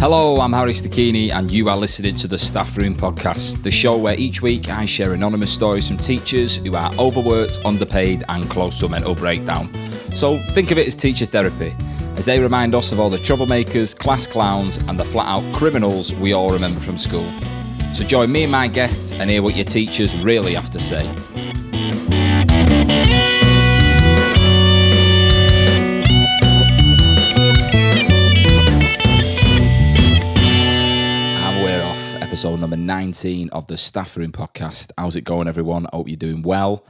Hello, I'm Harry Stachini and you are listening to the Staff Room Podcast, the show where each week I share anonymous stories from teachers who are overworked, underpaid and close to a mental breakdown. So think of it as teacher therapy, as they remind us of all the troublemakers, class clowns and the flat-out criminals we all remember from school. So join me and my guests and hear what your teachers really have to say. Episode number 19 of the Staff Room Podcast. How's it going, everyone? I hope you're doing well.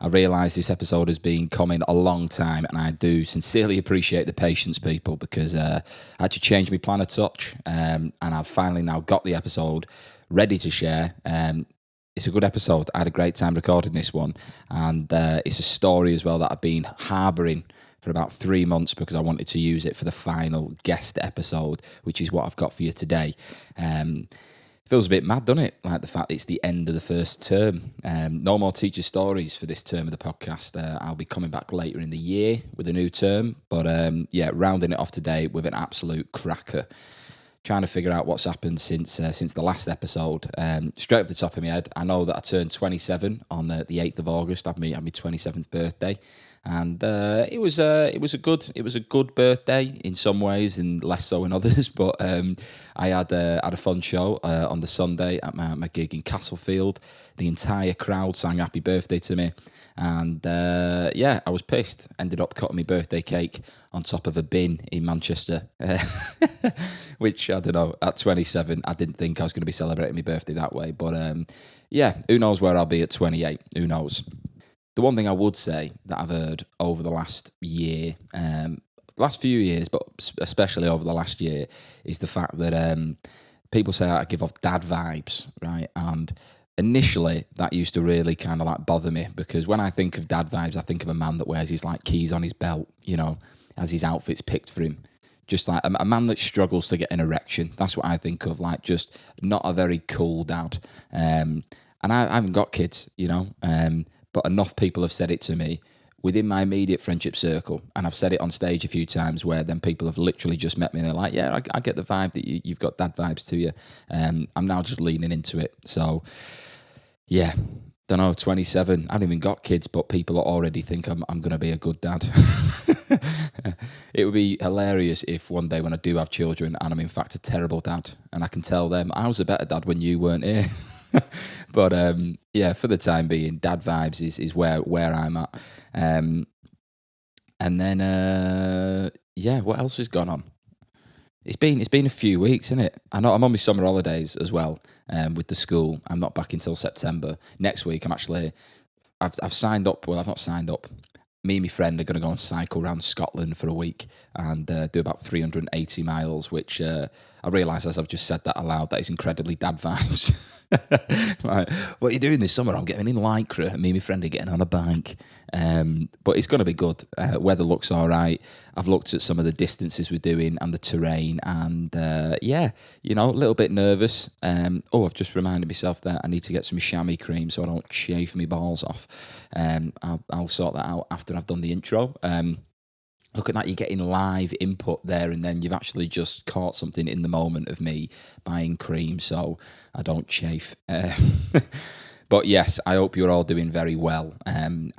I realise this episode has been coming a long time, and I do sincerely appreciate the patience, people, because I had to change my plan a touch, and I've finally now got the episode ready to share. It's a good episode. I had a great time recording this one, and it's a story as well that I've been harbouring for about 3 months because I wanted to use it for the final guest episode, which is what I've got for you today. Feels a bit mad, doesn't it? Like the fact it's the end of the first term. No more teacher stories for this term of the podcast. I'll be coming back later in the year with a new term. But rounding it off today with an absolute cracker. Trying to figure out what's happened since the last episode. Straight off the top of my head, I know that I turned 27 on the 8th of August. I had my 27th birthday. And it was a good birthday in some ways and less so in others. But I had a fun show on the Sunday at my gig in Castlefield. The entire crowd sang happy birthday to me, and I was pissed. Ended up cutting my birthday cake on top of a bin in Manchester, which I don't know. At 27, I didn't think I was going to be celebrating my birthday that way. But who knows where I'll be at 28? Who knows? The one thing I would say that I've heard over the last year, last few years, but especially over the last year, is the fact that people say I give off dad vibes, right? And initially, that used to really kind of like bother me, because when I think of dad vibes, I think of a man that wears his like keys on his belt, you know, has his outfits picked for him. Just like a man that struggles to get an erection. That's what I think of, like just not a very cool dad. And I haven't got kids, you know, but enough people have said it to me within my immediate friendship circle, and I've said it on stage a few times where then people have literally just met me and they're like, yeah, I get the vibe that you've got dad vibes to you. I'm now just leaning into it. So, yeah, don't know, 27, I haven't even got kids, but people already think I'm going to be a good dad. It would be hilarious if one day when I do have children and I'm in fact a terrible dad, and I can tell them, I was a better dad when you weren't here. But for the time being, dad vibes is where I'm at. And then what else has gone on? It's been a few weeks, isn't it? I know I'm on my summer holidays as well. With the school, I'm not back until September. Next week, I've signed up. Well, I've not signed up. Me and my friend are going to go and cycle around Scotland for a week and do about 380 miles, which I realise as I've just said that aloud, that is incredibly dad vibes. Like, what are you doing this summer? I'm getting in Lycra, and me and my friend are getting on a bike. But it's going to be good. Weather looks all right. I've looked at some of the distances we're doing and the terrain, and a little bit nervous. I've just reminded myself that I need to get some chamois cream so I don't chafe my balls off. I'll sort that out after I've done the intro. Look at that, you're getting live input there, and then you've actually just caught something in the moment of me buying cream so I don't chafe. But yes, I hope you're all doing very well, and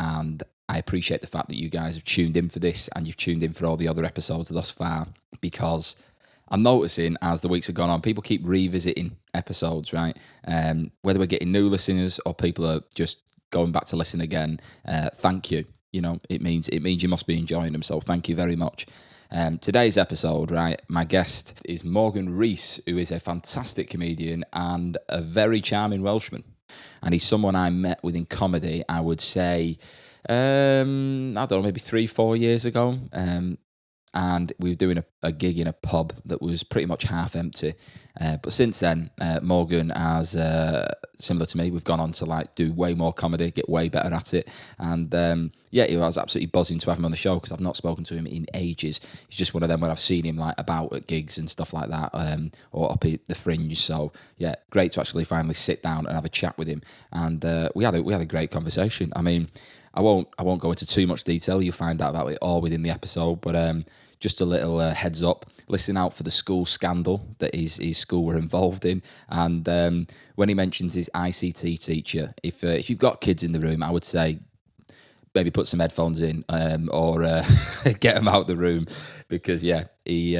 I appreciate the fact that you guys have tuned in for this and you've tuned in for all the other episodes thus far, because I'm noticing as the weeks have gone on, people keep revisiting episodes, right? Whether we're getting new listeners or people are just going back to listen again, thank you. You know, it means you must be enjoying them, so thank you very much. Today's episode, right, my guest is Morgan Rees, who is a fantastic comedian and a very charming Welshman. And he's someone I met within comedy, I would say, I don't know, maybe 3-4 years ago. And we were doing a gig in a pub that was pretty much half empty. But since then, Morgan has, similar to me, we've gone on to like do way more comedy, get way better at it. And he was absolutely buzzing to have him on the show because I've not spoken to him in ages. He's just one of them where I've seen him like about at gigs and stuff like that, or up at the Fringe. So yeah, great to actually finally sit down and have a chat with him. And we had a great conversation. I mean, I won't go into too much detail. You'll find out about it all within the episode, but just a little heads up. listening out for the school scandal that his school were involved in. And when he mentions his ICT teacher, if you've got kids in the room, I would say maybe put some headphones in or get them out the room, because he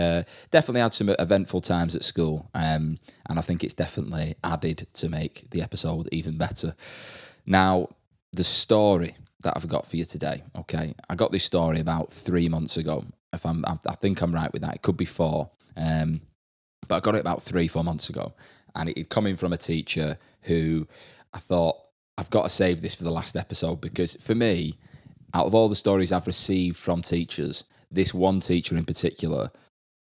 definitely had some eventful times at school, and I think it's definitely added to make the episode even better. Now, the story that I've got for you today, okay, I got this story about 3 months ago. I think I'm right with that. It could be 4, but I got it about 3-4 months ago, and it coming from a teacher who I thought, I've got to save this for the last episode, because for me, out of all the stories I've received from teachers, this one teacher in particular,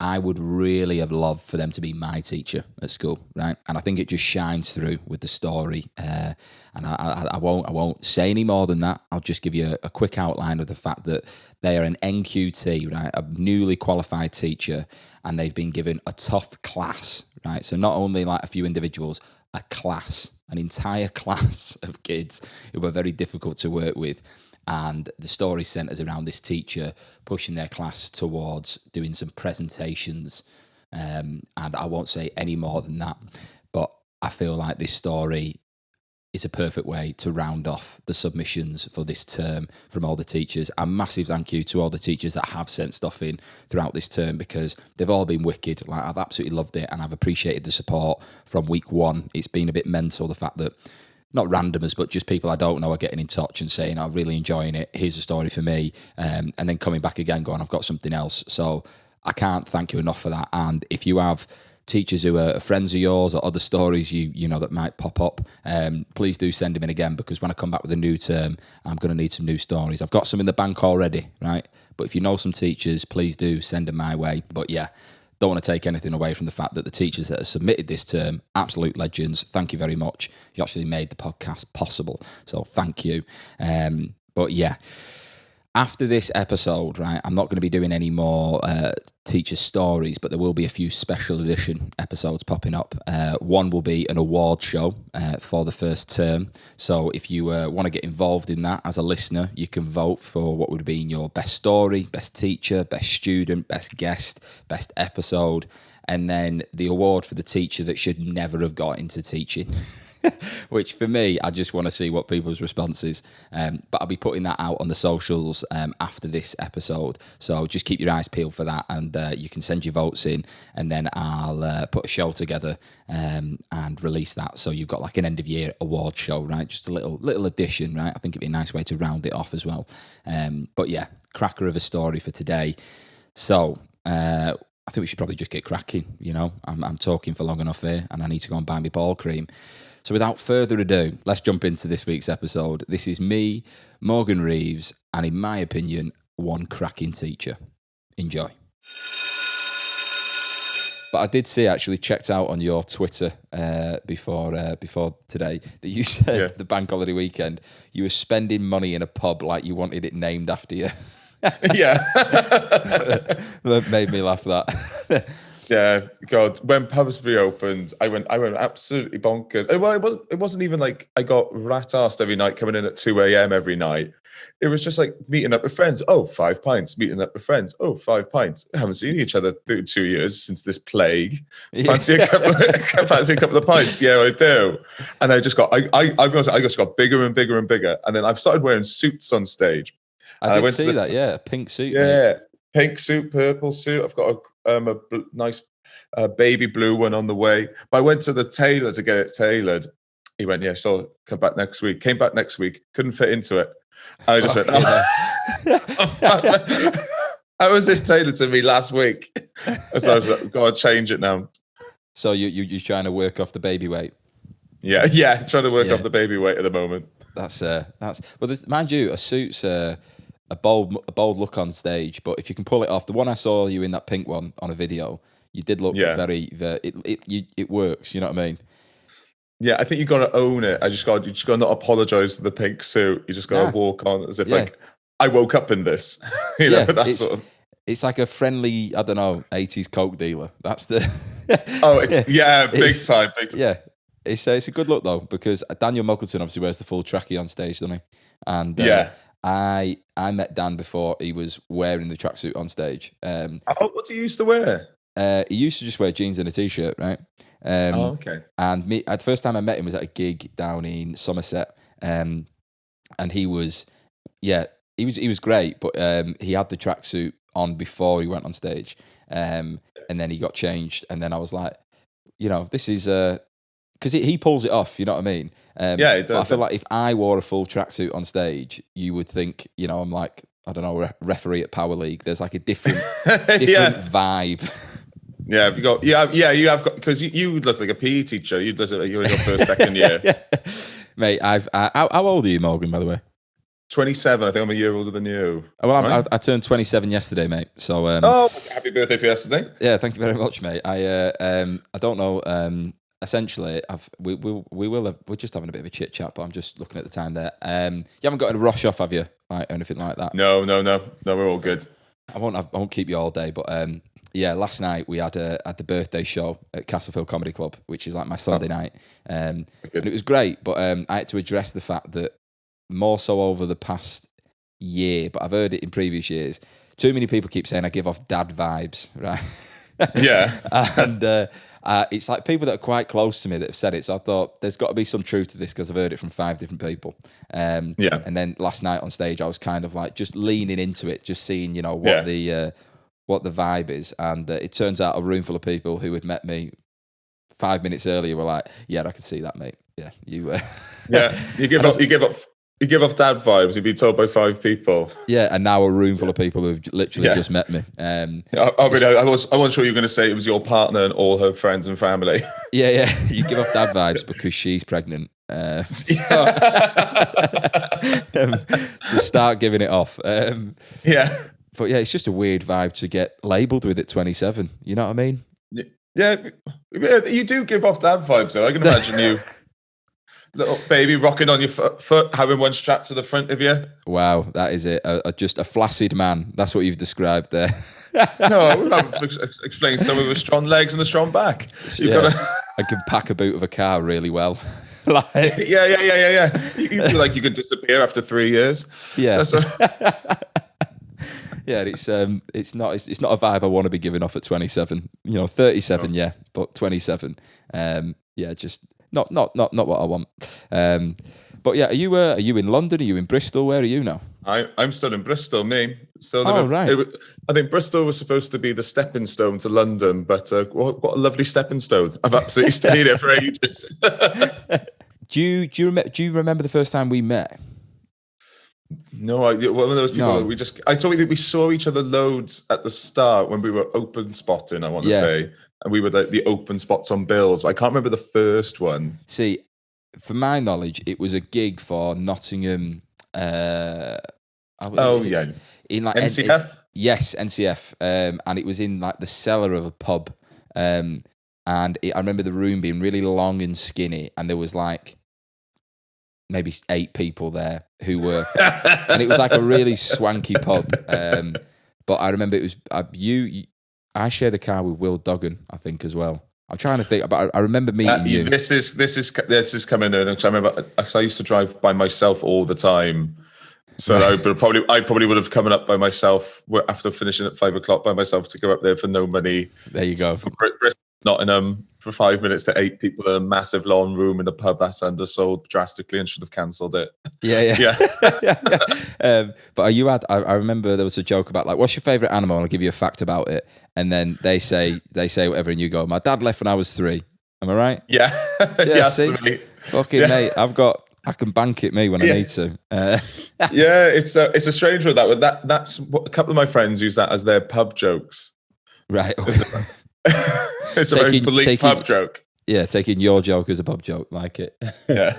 I would really have loved for them to be my teacher at school, right? And I think it just shines through with the story. And I won't say any more than that. I'll just give you a quick outline of the fact that they are an NQT, right? A newly qualified teacher, and they've been given a tough class, right? So not only like a few individuals, a class, an entire class of kids who were very difficult to work with. And the story centres around this teacher pushing their class towards doing some presentations. And I won't say any more than that. But I feel like this story is a perfect way to round off the submissions for this term from all the teachers. And massive thank you to all the teachers that have sent stuff in throughout this term, because they've all been wicked. Like, I've absolutely loved it, and I've appreciated the support from week 1. It's been a bit mental, the fact that not randomers, but just people I don't know are getting in touch and saying, I'm really enjoying it, here's a story for me, and then coming back again going, I've got something else. So I can't thank you enough for that. And if you have teachers who are friends of yours or other stories you know that might pop up, please do send them in again, because when I come back with a new term, I'm going to need some new stories. I've got some in the bank already, right? But if you know some teachers, please do send them my way. But yeah, don't want to take anything away from the fact that the teachers that have submitted this term, absolute legends. Thank you very much. You actually made the podcast possible, so thank you. But yeah, after this episode, right, I'm not going to be doing any more teacher stories, but there will be a few special edition episodes popping up. One will be an award show for the first term. So if you want to get involved in that as a listener, you can vote for what would be your best story, best teacher, best student, best guest, best episode, and then the award for the teacher that should never have got into teaching. Which for me, I just want to see what people's response is. But I'll be putting that out on the socials after this episode. So just keep your eyes peeled for that, and you can send your votes in, and then I'll put a show together and release that. So you've got like an end of year award show, right? Just a little addition, right? I think it'd be a nice way to round it off as well. But yeah, cracker of a story for today. So I think we should probably just get cracking. You know, I'm talking for long enough here, and I need to go and buy my ball cream. So without further ado, let's jump into this week's episode. This is me, Morgan Rees, and in my opinion, one cracking teacher. Enjoy. But I did see, actually checked out on your Twitter before today, that you said the bank holiday weekend, you were spending money in a pub like you wanted it named after you. Yeah. That made me laugh, that. Yeah, God, when pubs reopened, I went absolutely bonkers. Well, it wasn't even like I got rat-arsed every night, coming in at 2 a.m. every night. It was just like meeting up with friends. Oh, 5 pints. Meeting up with friends. Oh, 5 pints. I haven't seen each other through 2 years since this plague. Fancy a couple of pints? Yeah, I do. And I just got, I just got bigger and bigger and bigger. And then I've started wearing suits on stage. I did see that, yeah, a pink suit. Yeah, mate. Pink suit, purple suit. I've got a nice baby blue one on the way. But I went to the tailor to get it tailored. He went, yeah, so come back next week. Came back next week, couldn't fit into it. I just went, how was this tailored to me last week? So I was like, got to change it now. So you're trying to work off the baby weight? Yeah, trying to work off the baby weight at the moment. That's well, mind you, a suit's a bold look on stage, but if you can pull it off, the one I saw you in, that pink one on a video, you did look very it works, you know what I mean? Yeah, I think you got to own it. You just got to not apologize to the pink suit. You just got to walk on as if like I woke up in this. you know, that sort of. It's like a friendly, I don't know, 80s Coke dealer. That's the. Big time. Yeah, it's a good look though, because Daniel Muggleton obviously wears the full trackie on stage, doesn't he? And I met Dan before he was wearing the tracksuit on stage. What do you used to wear? he used to just wear jeans and a t-shirt, right? Okay. And the first time I met him was at a gig down in Somerset, and he was great, but he had the tracksuit on before he went on stage, and then he got changed, and then I was like, this is because he pulls it off, you know what I mean? Yeah, it does. But I feel like if I wore a full tracksuit on stage, you would think, I'm like, I don't know, referee at Power League. There's like a different vibe. Yeah, you have got, because you would look like a PE teacher. You'd look like you're in your first, second year. Yeah. Mate, how old are you, Morgan, by the way? 27. I think I'm a year older than you. Well, right? I turned 27 yesterday, mate. So, happy birthday for yesterday. Yeah, thank you very much, mate. I don't know. Essentially, we're just having a bit of a chit chat, but I'm just looking at the time there. You haven't got a rush off, have you? Like anything like that? No. We're all good. I won't keep you all day, but yeah, last night we had the birthday show at Castlefield Comedy Club, which is like my Sunday night, and it was great. But I had to address the fact that more so over the past year, but I've heard it in previous years. Too many people keep saying I give off dad vibes, right? Yeah, and it's like people that are quite close to me that have said it. So I thought there's got to be some truth to this because I've heard it from 5 different people. And then last night on stage, I was kind of like just leaning into it, just seeing what the vibe is. And it turns out a room full of people who had met me 5 minutes earlier were like, "Yeah, I can see that, mate. Yeah, you." Yeah, you give off dad vibes. You'd be told by 5 people. Yeah, and now a room full of people who've literally just met me. I wasn't sure you were going to say it was your partner and all her friends and family. Yeah, you give off dad vibes because she's pregnant. So start giving it off. Yeah. But yeah, it's just a weird vibe to get labelled with at 27. You know what I mean? Yeah, you do give off dad vibes, though. I can imagine you, little baby rocking on your foot, having one strapped to the front of you. Wow, that is it. Just a flaccid man. That's what you've described there. No, we haven't explained someone with strong legs and a strong back. I can pack a boot of a car really well. Yeah. You feel like you could disappear after 3 years. Yeah. Yeah, it's not a vibe I want to be giving off at 27. 37, yeah, but 27, yeah, just not what I want. But yeah, are you in London? Are you in Bristol? Where are you now? I'm still in Bristol. Me, still. Right. I think Bristol was supposed to be the stepping stone to London, but what a lovely stepping stone! I've absolutely stayed here for ages. Do you remember the first time we met? No, one of those people. No. I thought we saw each other loads at the start when we were open spotting. I want to say, and we were like the open spots on bills. But I can't remember the first one. See, for my knowledge, it was a gig for Nottingham. In like NCF. Yes, NCF. And it was in like the cellar of a pub. I remember the room being really long and skinny, and there was like maybe 8 people there who were, and it was like a really swanky pub. But I remember it was I shared a car with Will Duggan, I think, as well. I'm trying to think, but I remember meeting you. This is coming in because I remember because I used to drive by myself all the time, so I probably would have come up by myself after finishing at 5 o'clock by myself to go up there for no money. There you go. From Bristol, Nottingham, for 5 minutes to 8 people in a massive long room in a pub that's undersold drastically and should have cancelled it. Yeah. But I remember there was a joke about like, what's your favourite animal? And I'll give you a fact about it. And then they say whatever, and you go, my dad left when I was 3. Am I right? Yeah. See? Fucking mate, I can bank it me when I need to. Yeah, it's a strange one, that's what a couple of my friends use that as their pub jokes. Right. It's a very bleak pub joke. Yeah, taking your joke as a pub joke, like it. Yeah.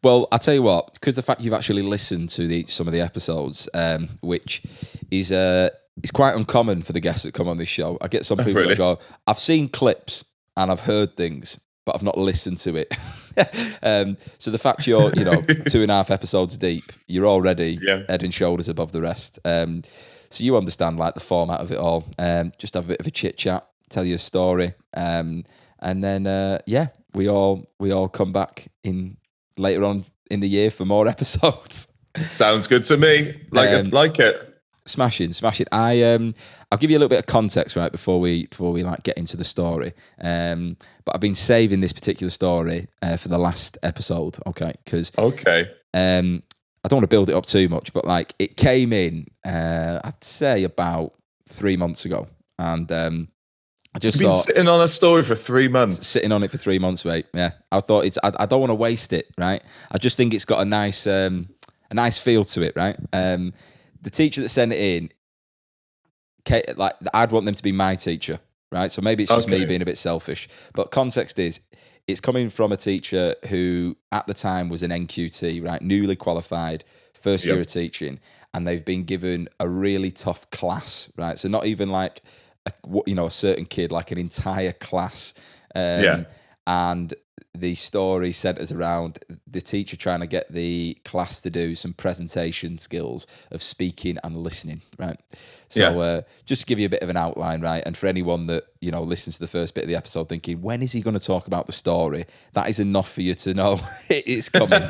Well, I'll tell you what, because the fact you've actually listened to some of the episodes, which is quite uncommon for the guests that come on this show. I get some people that go, I've seen clips and I've heard things, but I've not listened to it. So the fact you're, 2.5 episodes deep, you're already head and shoulders above the rest. So you understand like the format of it all. Just have a bit of a chit chat, tell you a story, and then we all come back in later on in the year for more episodes. Sounds good to me. Like it. Smashing. I'll give you a little bit of context, right, before we like get into the story. But I've been saving this particular story for the last episode, okay? Because I don't want to build it up too much, but like it came in, I'd say about 3 months ago, and I just been sitting on a story for 3 months. Sitting on it for 3 months, mate. Yeah, I thought I don't want to waste it, right? I just think it's got a nice feel to it, right? The teacher that sent it in, like I'd want them to be my teacher, right? So maybe it's just me being a bit selfish, but context is, it's coming from a teacher who at the time was an NQT, right? Newly qualified, first year of teaching, and they've been given a really tough class, right? So not even like a certain kid, like an entire class. And the story centers around the teacher trying to get the class to do some presentation skills of speaking and listening, right? So just to give you a bit of an outline, right? And for anyone that, listens to the first bit of the episode thinking, when is he going to talk about the story? That is enough for you to know it's coming.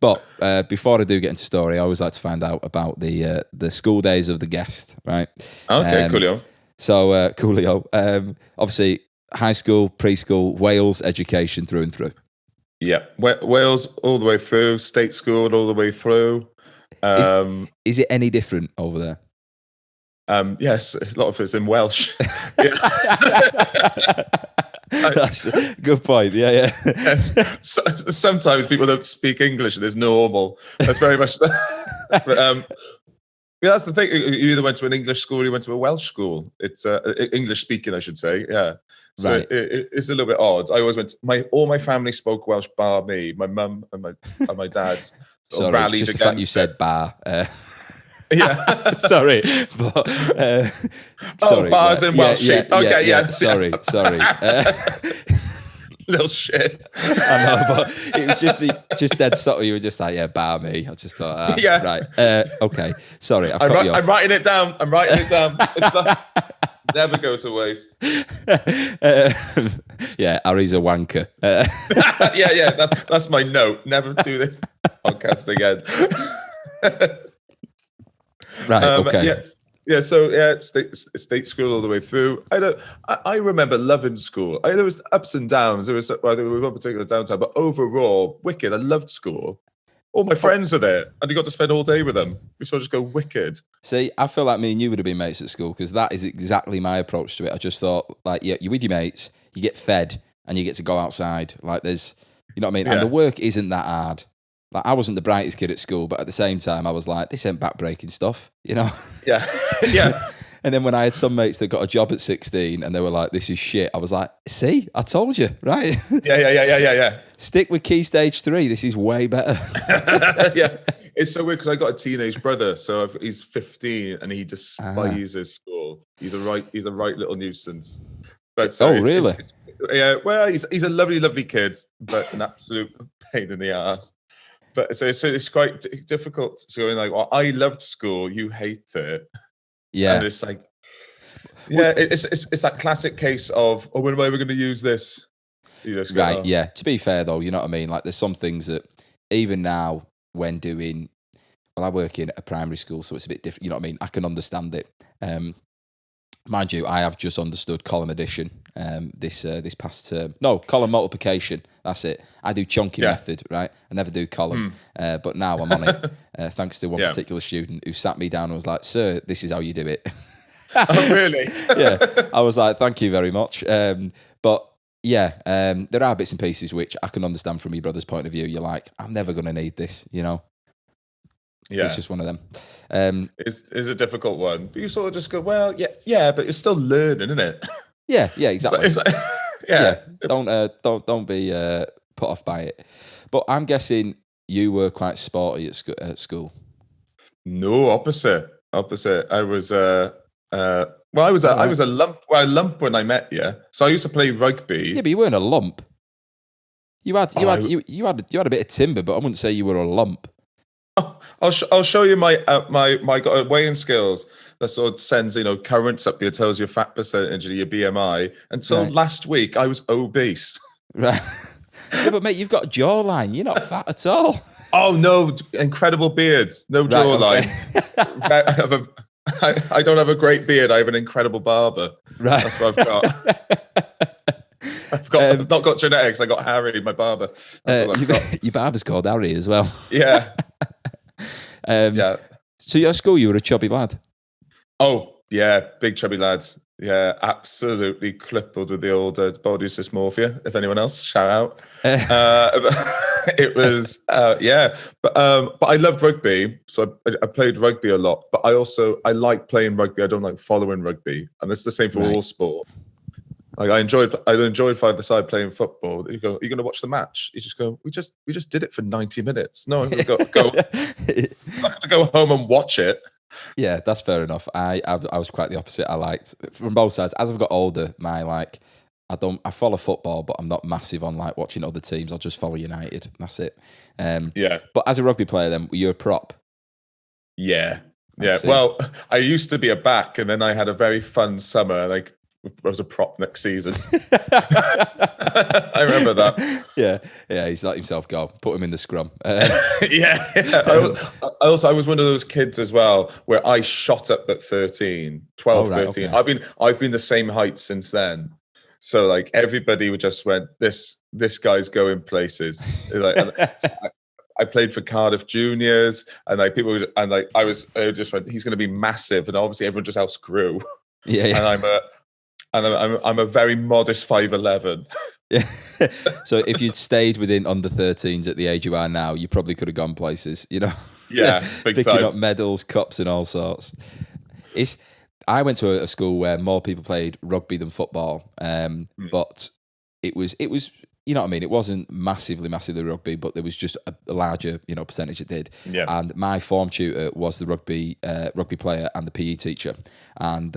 But before I do get into story, I always like to find out about the school days of the guest, right? Okay, coolio. So, coolio. Obviously, high school, preschool, Wales education through and through. Yeah, Wales all the way through, state school all the way through. Is it any different over there? Yes, a lot of it's in Welsh. That's a good point. Yeah. Yes. Sometimes people don't speak English and it's normal. That's very much but, that's the thing. You either went to an English school or you went to a Welsh school. It's English speaking, I should say. Yeah. So right. It's a little bit odd. I always went. All my family spoke Welsh, bar me. My mum and my dad Sorry, rallied just against the fact you said bar. Yeah. Sorry. But, sorry. Bars in Welsh. Okay, yeah. Sorry. Little shit. I know, but it was just dead subtle. You were just like, yeah, bar me. I just thought, right. Okay. Sorry, I'm writing it down. It's not, never go to waste. Yeah, Harry's a wanker. Yeah. That's my note. Never do this podcast again. Right. Okay. Yeah. So state school all the way through. I remember loving school. There was ups and downs. There was one particular downtime, but overall, wicked. I loved school. All my friends are there, and you got to spend all day with them. We sort of just go wicked. See, I feel like me and you would have been mates at school, because that is exactly my approach to it. I just thought, like, you're with your mates, you get fed, and you get to go outside. Like, there's, you know what I mean? Yeah. And the work isn't that hard. Like, I wasn't the brightest kid at school, but at the same time, I was like, this ain't backbreaking stuff, you know? Yeah. And then when I had some mates that got a job at 16 and they were like, this is shit, I was like, see, I told you, right? Yeah. Stick with Key Stage 3. This is way better. Yeah. It's so weird because I got a teenage brother. So he's 15 and he despises school. He's a right little nuisance. But really? Yeah. Well, he's a lovely, lovely kid, but an absolute pain in the ass. But so it's quite difficult. So going like, well, I loved school, you hate it. Yeah. And it's like, it's that classic case of, when am I ever going to use this? You just go, right. Yeah. To be fair though, you know what I mean? Like, there's some things that even now when doing, I work in a primary school, so it's a bit different. You know what I mean? I can understand it. Mind you, I have just understood column addition this past term. No, column multiplication. That's it. I do chunky method, right? I never do column. But now I'm on it, thanks to one particular student who sat me down and was like, sir, this is how you do it. Oh, really? Yeah. I was like, thank you very much. But yeah, there are bits and pieces which I can understand from your brother's point of view. You're like, I'm never going to need this, you know? Yeah. It's just one of them. It's a difficult one. But you sort of just go, well, yeah, but you're still learning, isn't it? Yeah, exactly. It's like, yeah. Don't be put off by it. But I'm guessing you were quite sporty at school. No, opposite. I was I was a lump. Well, a lump when I met you. So I used to play rugby. Yeah, but you weren't a lump. You had a bit of timber, but I wouldn't say you were a lump. Oh, I'll show you my weighing skills. That sort of sends currents up your tells your fat percentage and your BMI. Until last week, I was obese. Right. Yeah, but mate, you've got a jawline. You're not fat at all. Oh no, incredible beards, no jawline. Okay. I don't have a great beard. I have an incredible barber. Right. That's what I've got. I've not got genetics. I got Harry, my barber. That's what I've got. Your barber's called Harry as well. Yeah. Yeah. So at school, you were a chubby lad. Oh yeah, big chubby lads. Yeah, absolutely crippled with the old body dysmorphia. If anyone else, shout out. It was but I loved rugby, so I played rugby a lot. But I like playing rugby. I don't like following rugby, and it's the same for all sport. Like I enjoyed 5-a-side playing football. You go, are you going to watch the match? You just go, we just did it for 90 minutes. No, I'm going to go. I have to go home and watch it. Yeah, that's fair enough. I was quite the opposite. I liked from both sides. As I've got older, I follow football, but I'm not massive on like watching other teams. I'll just follow United. That's it. But as a rugby player, then were you a prop? Yeah. Well, I used to be a back, and then I had a very fun summer. Like I was a prop next season. I remember that. Yeah. He's let himself go. Put him in the scrum. Yeah. I was one of those kids as well where I shot up at 13. Okay. I've been the same height since then. So like everybody would just went, this guy's going places. Like, I played for Cardiff Juniors, and like people would, and like I just went, he's going to be massive, and obviously everyone just outgrew. Yeah. And I'm a very modest 5'11". Yeah. So if you'd stayed within under 13s at the age you are now, you probably could have gone places, you know? Yeah, big picking time. up medals, cups, and all sorts. I went to a school where more people played rugby than football, but it was, you know what I mean? It wasn't massively rugby, but there was just a larger, percentage that did. Yeah. And my form tutor was the rugby player and the PE teacher. And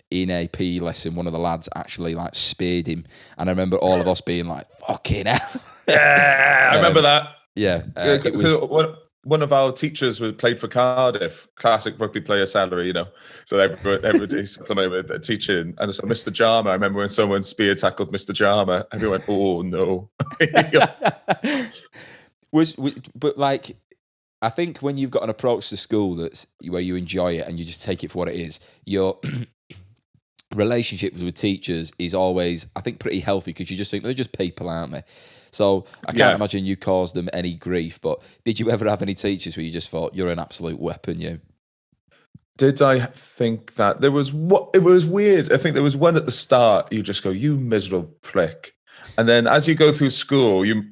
in a PE lesson, one of the lads actually like speared him. And I remember all of us being like, "Fucking hell!" Yeah, I remember that. Yeah, it was. One of our teachers played for Cardiff, classic rugby player salary, So everybody's coming with teaching. And so Mr. Jarma, I remember when someone spear tackled Mr. Jarma, everyone went, "Oh no!" But like, I think when you've got an approach to school where you enjoy it and you just take it for what it is, your relationships with teachers is always, I think, pretty healthy because you just think they're just people, aren't they? So I can't imagine you caused them any grief, but did you ever have any teachers where you just thought, you're an absolute weapon, you? Did I think that? It was weird. I think there was one at the start, you just go, "You miserable prick." And then as you go through school, you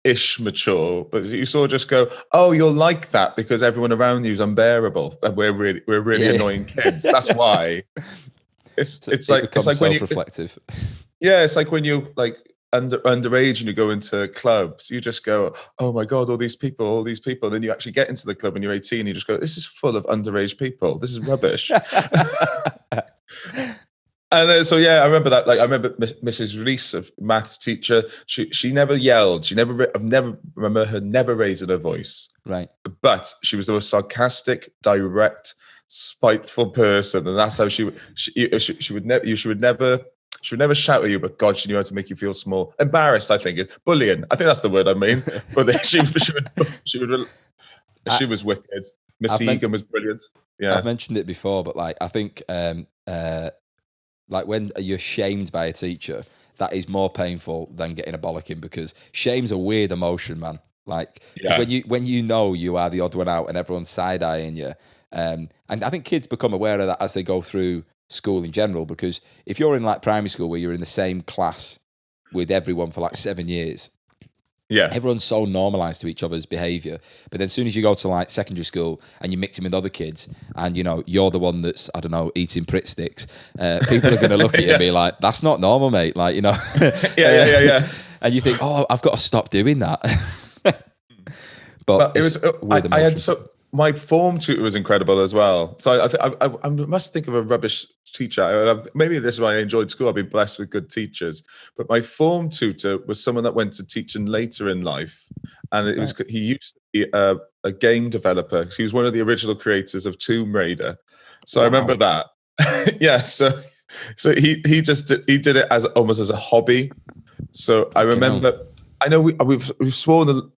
ish mature, but you sort of just go, "Oh, you're like that because everyone around you is unbearable. And we're really annoying kids. That's why." It's like self-reflective. It's like when you like underage and you go into clubs, you just go, "Oh my God, all these people. And then you actually get into the club when you're 18, and you just go, "This is full of underage people. This is rubbish." And then, I remember that. Like, I remember Mrs. Rees, a maths teacher. She never yelled. I've never remember her never raising her voice. Right. But she was the most sarcastic, direct, spiteful person, and that's how she would never shout at you, but God, she knew how to make you feel small. Embarrassed, I think. Bullying. I think that's the word I mean. But she was wicked. Miss Egan was brilliant. Yeah. I've mentioned it before, but like I think like when you're shamed by a teacher, that is more painful than getting a bollocking, because shame's a weird emotion, man. Like when you know you are the odd one out and everyone's side-eyeing you. And I think kids become aware of that as they go through school in general, because if you're in like primary school where you're in the same class with everyone for like 7 years, everyone's so normalized to each other's behavior. But then as soon as you go to like secondary school and you mix them with other kids, and you're the one that's, I don't know, eating Pritt sticks, people are going to look at you and be like, "That's not normal, mate." Like, yeah. And you think, "Oh, I've got to stop doing that." But it was I had my form tutor was incredible as well. So I must think of a rubbish teacher. Maybe this is why I enjoyed school. I've been blessed with good teachers. But my form tutor was someone that went to teaching later in life. And he used to be a game developer. He was one of the original creators of Tomb Raider. So I remember that. Yeah. So he did it almost as a hobby. So I remember, I know we've sworn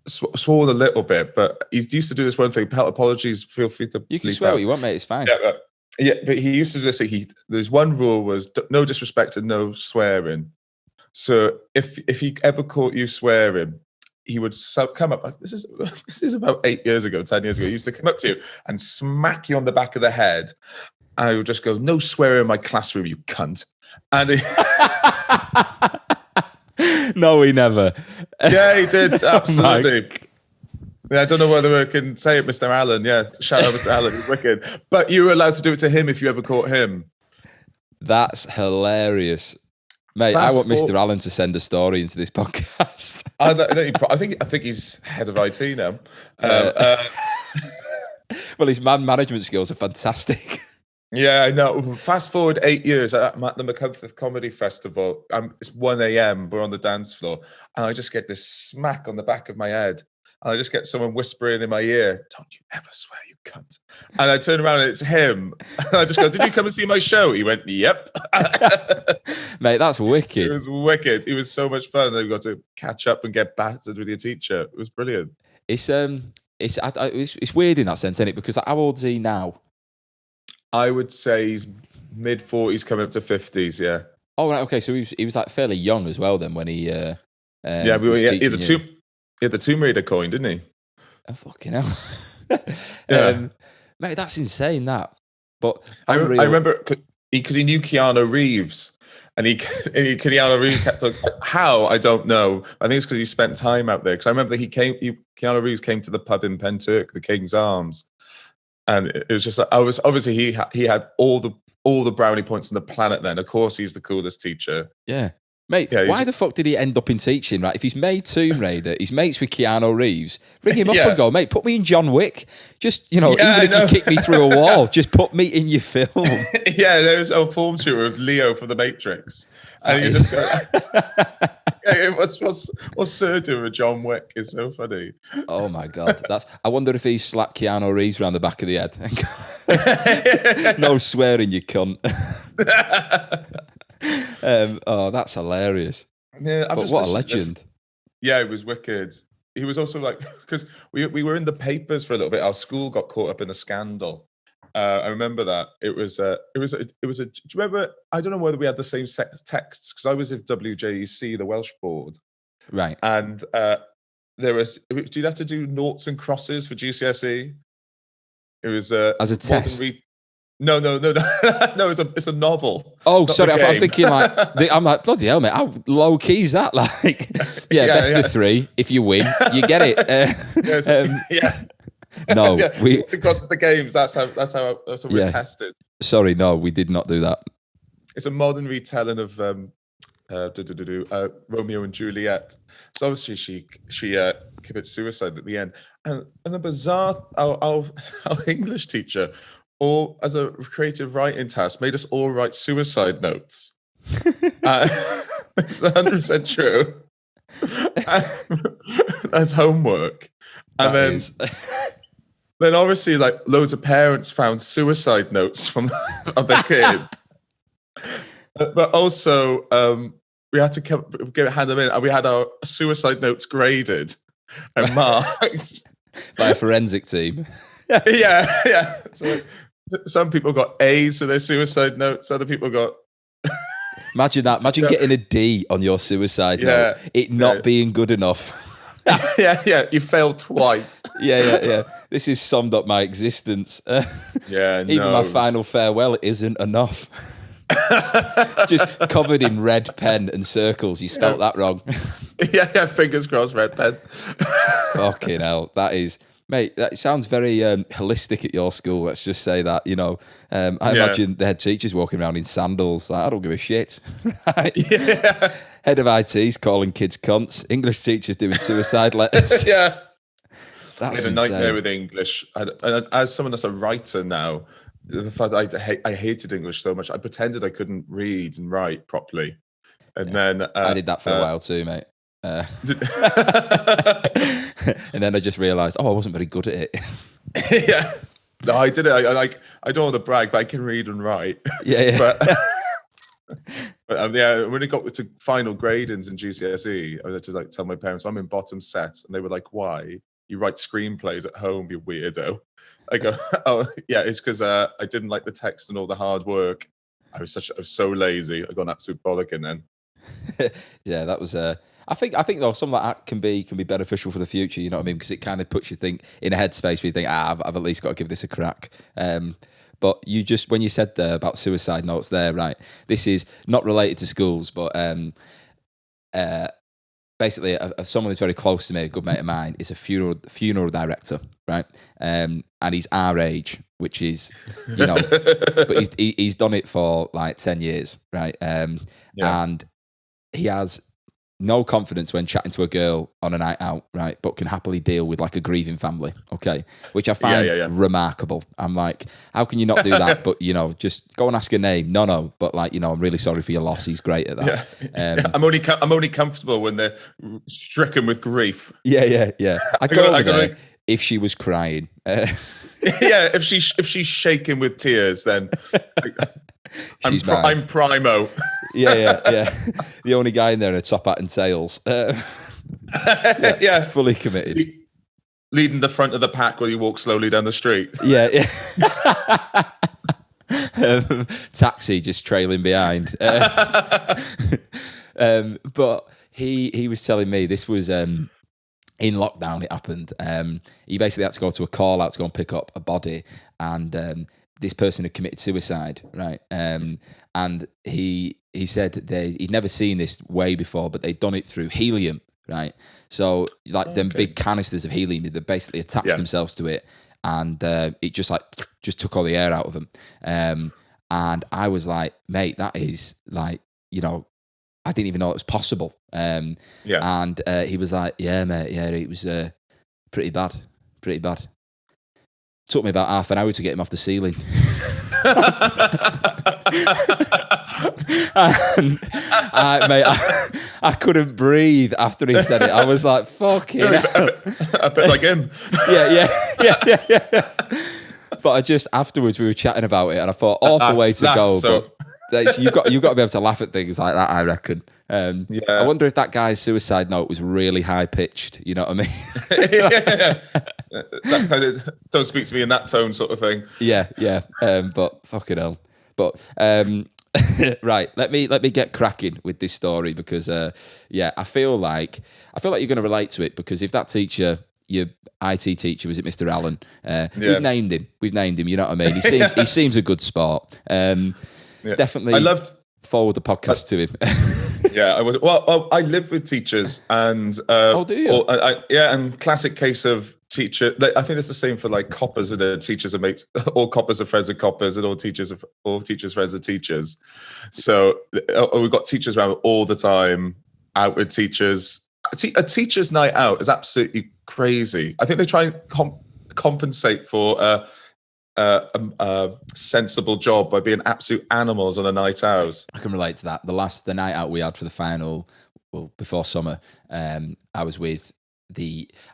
sworn a little bit, but he used to do this one thing. Apologies, feel free to. You can swear what you want, mate. It's fine. But he used to just say there's one rule was no disrespect and no swearing. So if he ever caught you swearing, he would come up. This is about 8 years ago, 10 years ago. He used to come up to you and smack you on the back of the head. And I would just go, "No swearing in my classroom, you cunt." And no, he never. Yeah, he did. Absolutely. Yeah, I don't know whether I can say it, Mr. Allen. Yeah, shout out Mr. Allen. He's wicked. But you were allowed to do it to him if you ever caught him. That's hilarious. Mate, I want Mr. Allen to send a story into this podcast. I think he's head of IT now. Well, his man management skills are fantastic. Yeah, I know. Fast forward 8 years, I'm at the McCumforth Comedy Festival. It's 1 a.m. We're on the dance floor, and I just get this smack on the back of my head. And I just get someone whispering in my ear, "Don't you ever swear, you cunt." And I turn around and it's him. And I just go, "Did you come and see my show?" He went, "Yep." Mate, that's wicked. It was wicked. It was so much fun. Then we got to catch up and get battered with your teacher. It was brilliant. It's weird in that sense, isn't it? Because how old is he now? I would say he's mid-40s, coming up to 50s, yeah. Oh, right, okay. So he was like fairly young as well then when he he had the Tomb Raider coin, didn't he? Oh, fucking hell. Yeah. Mate, that's insane, that. But I remember because he knew Keanu Reeves, and Keanu Reeves kept on, how, I don't know. I think it's because he spent time out there. Because I remember Keanu Reeves came to the pub in Penturk, the King's Arms, and it was just like, obviously he had all the brownie points on the planet then. Of course, he's the coolest teacher. Yeah. Mate, why the fuck did he end up in teaching, right? If he's made Tomb Raider, he's mates with Keanu Reeves, bring him up and go, "Mate, put me in John Wick." Just, even if you kick me through a wall, just put me in your film. Yeah, there was a form tutor of Leo from The Matrix. And you just go, what's Sir doing with John Wick is so funny. Oh my God. I wonder if he slapped Keanu Reeves around the back of the head. No swearing, you cunt. That's hilarious. Yeah, but what a legend. Yeah, it was wicked. He was also like, because we were in the papers for a little bit. Our school got caught up in a scandal. I remember that. It was a. Do you remember? I don't know whether we had the same texts, because I was with WJEC, the Welsh board, right? And there was. Do you have to do noughts and crosses for GCSE? It was as a test. No. No, it's a novel. Oh, sorry, I'm thinking I'm like, bloody hell, mate, how low key is that? Like, best of three. If you win, you get it. No, across the games. That's how we're tested. Sorry, no, we did not do that. It's a modern retelling of Romeo and Juliet. So obviously she commits suicide at the end, and the bizarre our English teacher, or as a creative writing task, made us all write suicide notes. It's 100% true. That's homework, and then obviously, like, loads of parents found suicide notes from of their kid, but also we had to hand them in, and we had our suicide notes graded and marked by a forensic team. Yeah. So some people got A's for their suicide notes. Other people got. Imagine that. Imagine getting a D on your suicide note. It not being good enough. Yeah. You failed twice. Yeah. This has summed up my existence. Even my final farewell isn't enough. Just covered in red pen and circles. You spelt that wrong. Yeah. Fingers crossed, red pen. Fucking hell. That is... Mate, that sounds very holistic at your school. Let's just say that, I imagine the head teacher's walking around in sandals. Like, I don't give a shit. Right? Yeah. Head of IT's calling kids cunts. English teachers doing suicide letters. Yeah. That's a nightmare with English. As someone that's a writer now, the fact that I hated English so much, I pretended I couldn't read and write properly. And then... I did that for a while too, mate. And then I just realised, I wasn't very good at it. Yeah, no, I did it. I don't want to brag, but I can read and write. Yeah. But Yeah, when it got to final gradings in GCSE, I had to like tell my parents I'm in bottom set, and they were like, "Why? You write screenplays at home, you weirdo." I go, "Oh, yeah, it's because I didn't like the text and all the hard work. I was so lazy. I got an absolute bollocking then." Yeah, that was. I think though some of that can be beneficial for the future. You know what I mean? Because it kind of puts you in a headspace where you think, I've at least got to give this a crack. But you just, when you said there about suicide notes there, right? This is not related to schools, but basically someone who's very close to me, a good mate of mine, is a funeral director, right? And he's our age, which is, you know, but he's done it for like 10 years, right? And he has no confidence when chatting to a girl on a night out, right? But can happily deal with like a grieving family, okay? Which I find remarkable. I'm like, how can you not do that? But, you know, just go and ask her name. No. But like, you know, I'm really sorry for your loss. He's great at that. Yeah. I'm only comfortable when they're stricken with grief. Yeah. I go there if she was crying. Yeah, if she's shaking with tears, then I'm primo. Yeah. The only guy in there in a top hat and tails. Yeah, fully committed. Leading the front of the pack while you walk slowly down the street. Yeah. Taxi just trailing behind. But he was telling me this was in lockdown. It happened. He basically had to go to a call out to go and pick up a body, and this person had committed suicide, right? And he said that he'd never seen this way before, but they'd done it through helium, right? So like them big canisters of helium, they basically attached themselves to it, and it just took all the air out of them. And I was like, mate, that is like, you know, I didn't even know it was possible. And he was like, yeah, mate, yeah, it was pretty bad. Took me about half an hour to get him off the ceiling. And I couldn't breathe after he said it. I was like, fucking hell. A bit like him. Yeah. But afterwards we were chatting about it, and I thought, awful way to go. But you've got to be able to laugh at things like that, I reckon. I wonder if that guy's suicide note was really high pitched. You know what I mean? That kind of don't speak to me in that tone, sort of thing. Yeah. But fucking hell. But right, let me get cracking with this story, because I feel like you're going to relate to it, because if that teacher, your IT teacher, was it Mr. Allen? We've named him. You know what I mean? He seems a good sport. Definitely. I loved forward the podcast to him. Yeah, I was. Well, I live with teachers, and do you? And classic case of teacher. Like, I think it's the same for like coppers and teachers are mates. All coppers are friends with coppers, and all teachers friends with teachers. So we've got teachers around all the time. Out with teachers. A teacher's night out is absolutely crazy. I think they try and compensate for a sensible job by being absolute animals on a night out. I can relate to that. The night out we had for the final, well, before summer, I was with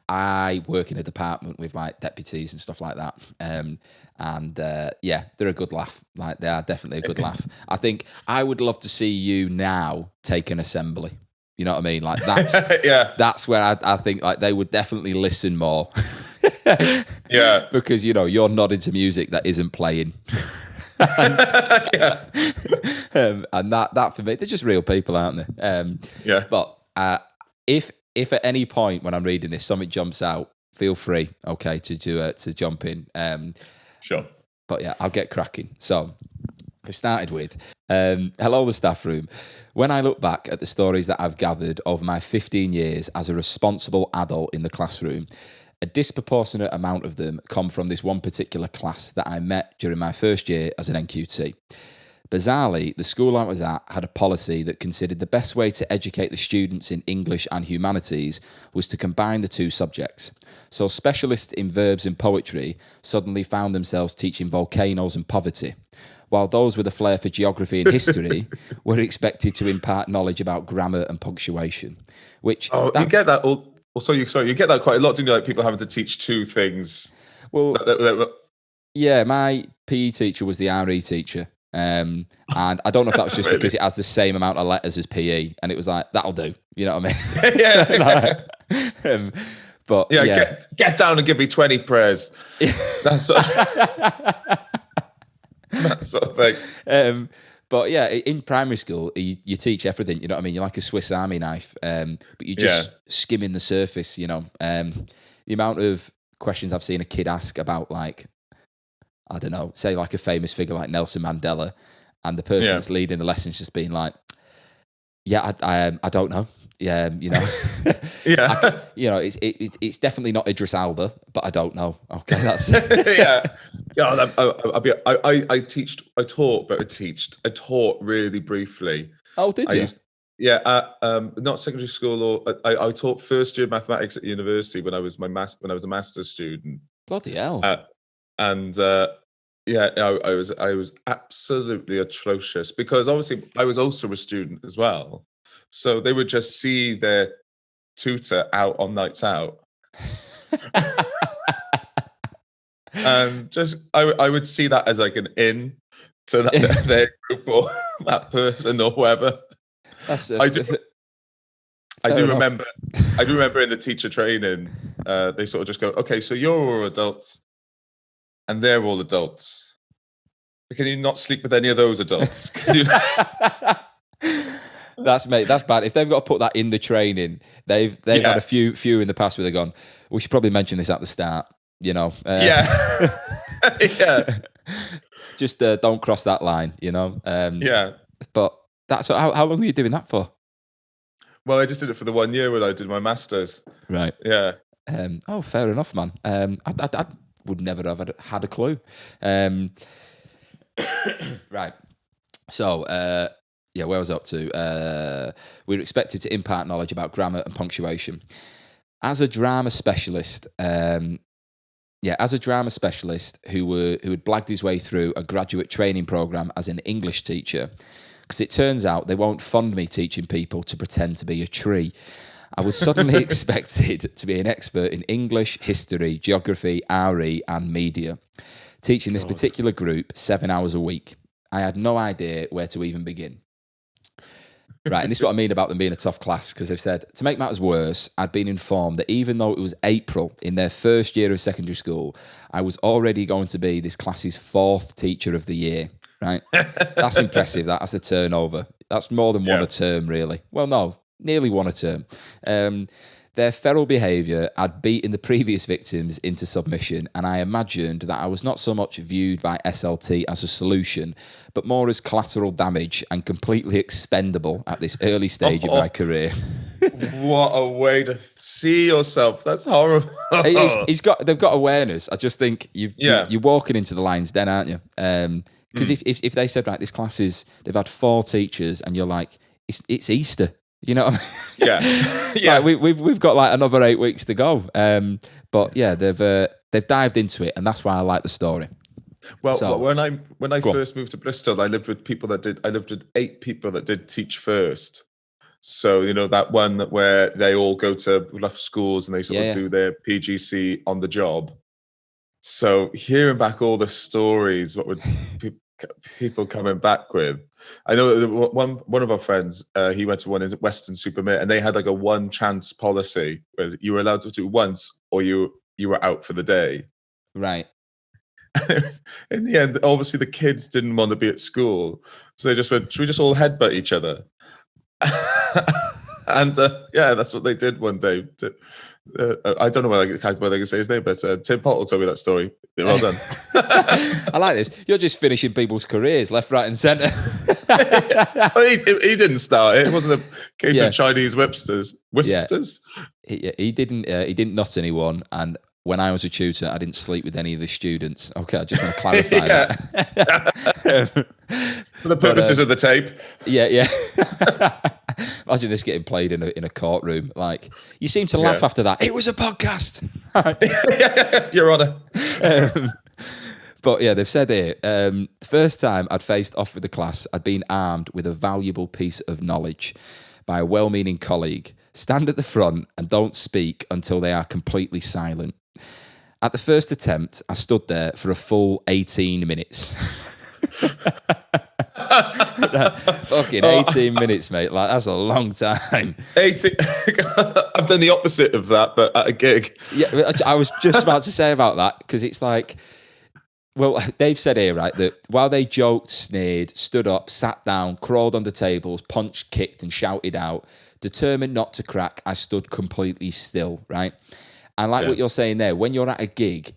I work in a department with like deputies and stuff like that. They're a good laugh. Like, they are definitely a good laugh. I think I would love to see you now take an assembly. You know what I mean? Like, that's that's where I think like they would definitely listen more. Because, you know, you're nodding to music that isn't playing. And that for me, they're just real people, aren't they? But if at any point when I'm reading this something jumps out, feel free, okay, to jump in. Sure. But yeah, I'll get cracking. So I started with, hello, the staff room. When I look back at the stories that I've gathered over my 15 years as a responsible adult in the classroom, a disproportionate amount of them come from this one particular class that I met during my first year as an NQT. Bizarrely, the school I was at had a policy that considered the best way to educate the students in English and humanities was to combine the two subjects. So specialists in verbs and poetry suddenly found themselves teaching volcanoes and poverty, while those with a flair for geography and history were expected to impart knowledge about grammar and punctuation. Which you get that all. You get that quite a lot, don't you? Like, people having to teach two things. Well, yeah, my PE teacher was the RE teacher, And I don't know if that was just because it has the same amount of letters as PE, and it was like, that'll do. You know what I mean? Yeah. But yeah. Get down and give me 20 prayers. That sort of thing. But yeah, in primary school, you teach everything. You know what I mean? You're like a Swiss Army knife, but you're just skimming the surface. You know, the amount of questions I've seen a kid ask about, like, I don't know, say like a famous figure like Nelson Mandela, and the person that's leading the lesson's just being like, "Yeah, I don't know." Yeah, you know, it's definitely not Idris Elba, but I don't know. Okay, that's I taught really briefly. Oh, did you? Not secondary school, or I taught first year mathematics at university when I was a master's student. Bloody hell! I was absolutely atrocious, because obviously I was also a student as well. So they would just see their tutor out on nights out. And I would see that as like an in to their group or that person or whoever. I do remember in the teacher training, they sort of just go, okay, so you're all adults and they're all adults. Can you not sleep with any of those adults? That's bad. If they've got to put that in the training, they've had a few in the past where they've gone, we should probably mention this at the start, you know. Just don't cross that line, you know. But that's how long were you doing that for? Well, I just did it for the 1 year when I did my masters. Right. Yeah. Fair enough, man. I would never have had a clue. Right. So, where was I up to? We were expected to impart knowledge about grammar and punctuation. As a drama specialist, who had blagged his way through a graduate training program as an English teacher, because it turns out they won't fund me teaching people to pretend to be a tree. I was suddenly expected to be an expert in English, history, geography, RE, and media, teaching this particular group 7 hours a week. I had no idea where to even begin. Right, and this is what I mean about them being a tough class, because they've said, to make matters worse, I'd been informed that even though it was April in their first year of secondary school, I was already going to be this class's 4th teacher of the year, right? That's impressive. That's a turnover. That's more than one a term, really. Well, no, nearly one a term. Their feral behaviour had beaten the previous victims into submission, and I imagined that I was not so much viewed by SLT as a solution, but more as collateral damage and completely expendable at this early stage of my career. What a way to see yourself. That's horrible. They've got awareness. I just think you're walking into the lion's den, aren't you? Because if they said, right, this class they've had 4 teachers, and you're like, it's Easter. You know what I mean? Yeah. Like we've got like another 8 weeks to go. But yeah, they've dived into it, and that's why I like the story. Well, when I first moved to Bristol, I lived with 8 people that did teach first. So, you know, that one where they all go to rough schools and they sort of do their PGC on the job. So hearing back all the stories, what would people coming back with? I know that one of our friends, he went to one in Weston-super-Mare, and they had like a one chance policy where you were allowed to do once or you were out for the day. Right. In the end, obviously the kids didn't want to be at school, so they just went, should we just all headbutt each other? And that's what they did one day. I don't know whether I can say his name, but Tim Chortle told me that story. Well done. I like this. You're just finishing people's careers left, right, and centre. He didn't start it. It wasn't a case of Chinese whispers. He didn't nut anyone, and when I was a tutor, I didn't sleep with any of the students. Okay, I just want to clarify that. For the purposes of the tape. Yeah. Imagine this getting played in a courtroom. Like, you seem to laugh after that. It was a podcast. Your Honour. But yeah, they've said here, the first time I'd faced off with the class, I'd been armed with a valuable piece of knowledge by a well-meaning colleague. Stand at the front and don't speak until they are completely silent. At the first attempt, I stood there for a full 18 minutes. Fucking 18 minutes, mate. Like, that's a long time. 18. I've done the opposite of that, but at a gig. Yeah, I was just about to say about that, because it's like, well, they've said here, right, that while they joked, sneered, stood up, sat down, crawled under tables, punched, kicked, and shouted out, determined not to crack, I stood completely still, right? And like what you're saying there, when you're at a gig,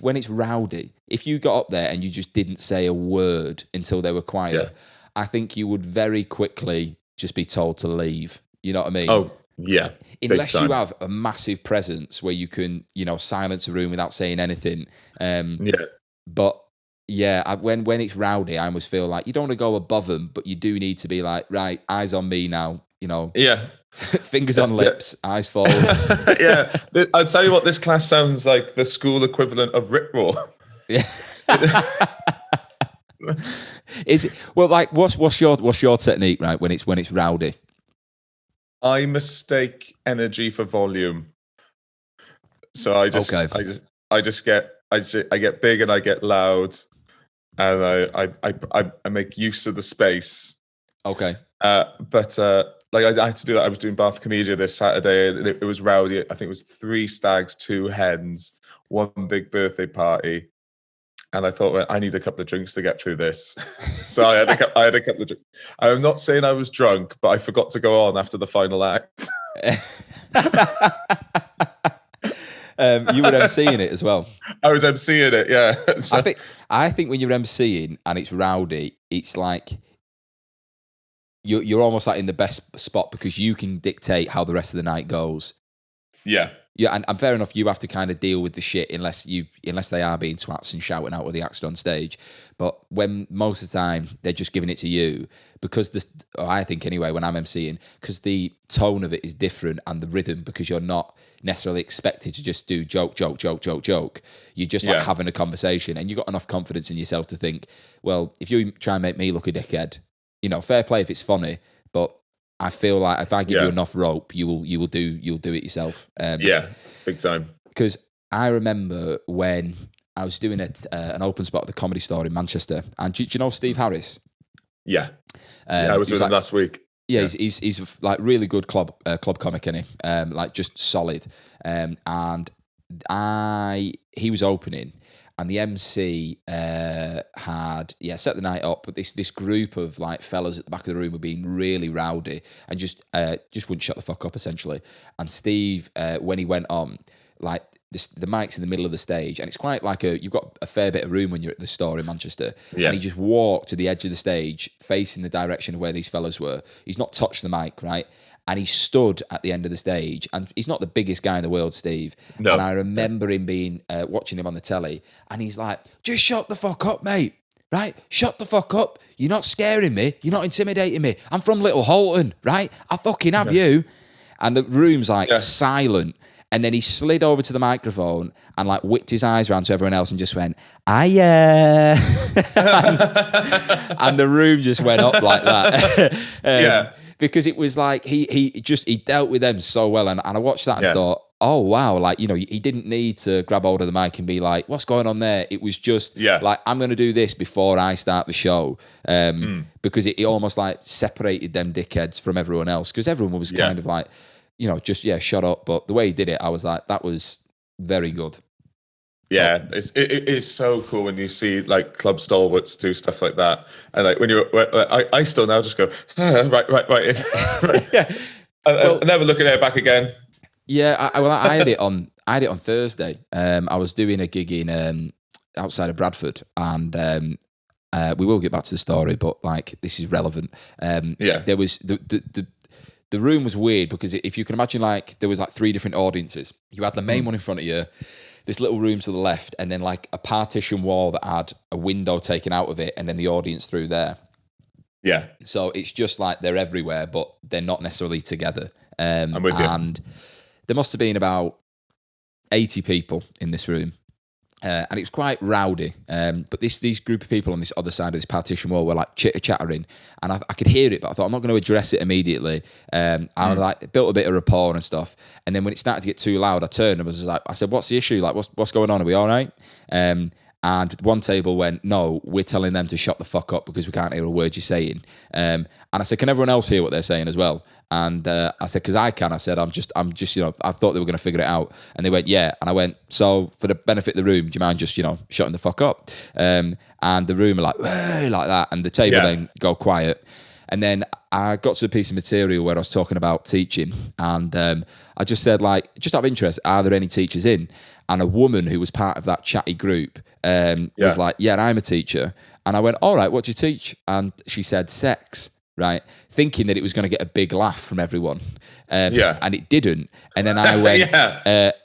when it's rowdy, if you got up there and you just didn't say a word until they were quiet, I think you would very quickly just be told to leave. You know what I mean? Oh, yeah. Unless you have a massive presence where you can, silence a room without saying anything. But yeah, when it's rowdy, I almost feel like you don't want to go above them, but you do need to be like, right, eyes on me now. Yeah. Fingers on lips, eyes forward. Yeah. I'll tell you what, this class sounds like the school equivalent of Rip Roar. Yeah. Is it well? Like, what's your technique, right? When it's rowdy, I mistake energy for volume. So I get big and I get loud, and I make use of the space. Okay. But I had to do that. I was doing Bath Comedia this Saturday, and it was rowdy. I think it was 3 stags, 2 hens, 1 big birthday party. And I thought, well, I need a couple of drinks to get through this. So I had a couple of drinks. I'm not saying I was drunk, but I forgot to go on after the final act. You were emceeing it as well. I was emceeing it, yeah. So, I think when you're emceeing and it's rowdy, it's like you're almost like in the best spot because you can dictate how the rest of the night goes. Yeah. Yeah, and fair enough, you have to kind of deal with the shit unless they are being twats and shouting out with the acts on stage. But when most of the time they're just giving it to you, because I think anyway, when I'm emceeing, because the tone of it is different and the rhythm, because you're not necessarily expected to just do joke. You're just like having a conversation, and you've got enough confidence in yourself to think, well, if you try and make me look a dickhead, fair play if it's funny, but I feel like if I give you enough rope, you'll do it yourself. Big time. Because I remember when I was doing an open spot at the Comedy Store in Manchester, and do you know Steve Harris? Yeah, I was with him last week. Yeah, he's like really good club comic, isn't he? Like just solid. And he was opening. And the MC had set the night up, but this group of like fellas at the back of the room were being really rowdy and just wouldn't shut the fuck up essentially. And Steve, when he went on, like the mic's in the middle of the stage, and it's quite like you've got a fair bit of room when you're at the store in Manchester. Yeah. And he just walked to the edge of the stage, facing the direction of where these fellas were. He's not touched the mic, right? And he stood at the end of the stage, and he's not the biggest guy in the world, Steve. No. And I remember him being watching him on the telly, and he's like, "Just shut the fuck up, mate. Right? Shut the fuck up. You're not scaring me. You're not intimidating me. I'm from Little Holton, right? I fucking have you." And the room's like silent. And then he slid over to the microphone and like whipped his eyes around to everyone else and just went, "Hiya." and the room just went up like that. Because it was like he dealt with them so well, and I watched that and thought, oh wow, like he didn't need to grab hold of the mic and be like, "What's going on there?" It was just like, I'm going to do this before I start the show, because it almost like separated them dickheads from everyone else, because everyone was kind of like, just shut up. But the way he did it, I was like, that was very good. Yeah, it is so cool when you see like club stalwarts do stuff like that, and like when I still now just go right. I'll never look at it back again. Yeah, I had it on Thursday. I was doing a gig in outside of Bradford, and we will get back to the story, but like this is relevant. There was the room was weird because if you can imagine, like there was like 3 different audiences. You had the main one in front of you, this little room to the left, and then like a partition wall that had a window taken out of it, and then the audience through there. Yeah. So it's just like they're everywhere, but they're not necessarily together. I'm with you. And there must have been about 80 people in this room. And it was quite rowdy. But these group of people on this other side of this partition wall were like chitter-chattering. And I could hear it, but I thought, I'm not going to address it immediately. I like built a bit of rapport and stuff. And then when it started to get too loud, I turned and I said, "What's the issue? Like, what's going on? Are we all right?" And And one table went, no, we're telling them to shut the fuck up because we can't hear a word you're saying. And I said, can everyone else hear what they're saying as well? And I said, because I can. I said, I'm just, I thought they were going to figure it out. And they went, yeah. And I went, so for the benefit of the room, do you mind just, shutting the fuck up? And the room are like, hey, like that. And the table then go quiet. And then I got to a piece of material where I was talking about teaching. And I just said, just out of interest, are there any teachers in? And a woman who was part of that chatty group was like, yeah, I'm a teacher. And I went, all right, what do you teach? And she said sex, right? Thinking that it was going to get a big laugh from everyone. And it didn't. And then I went,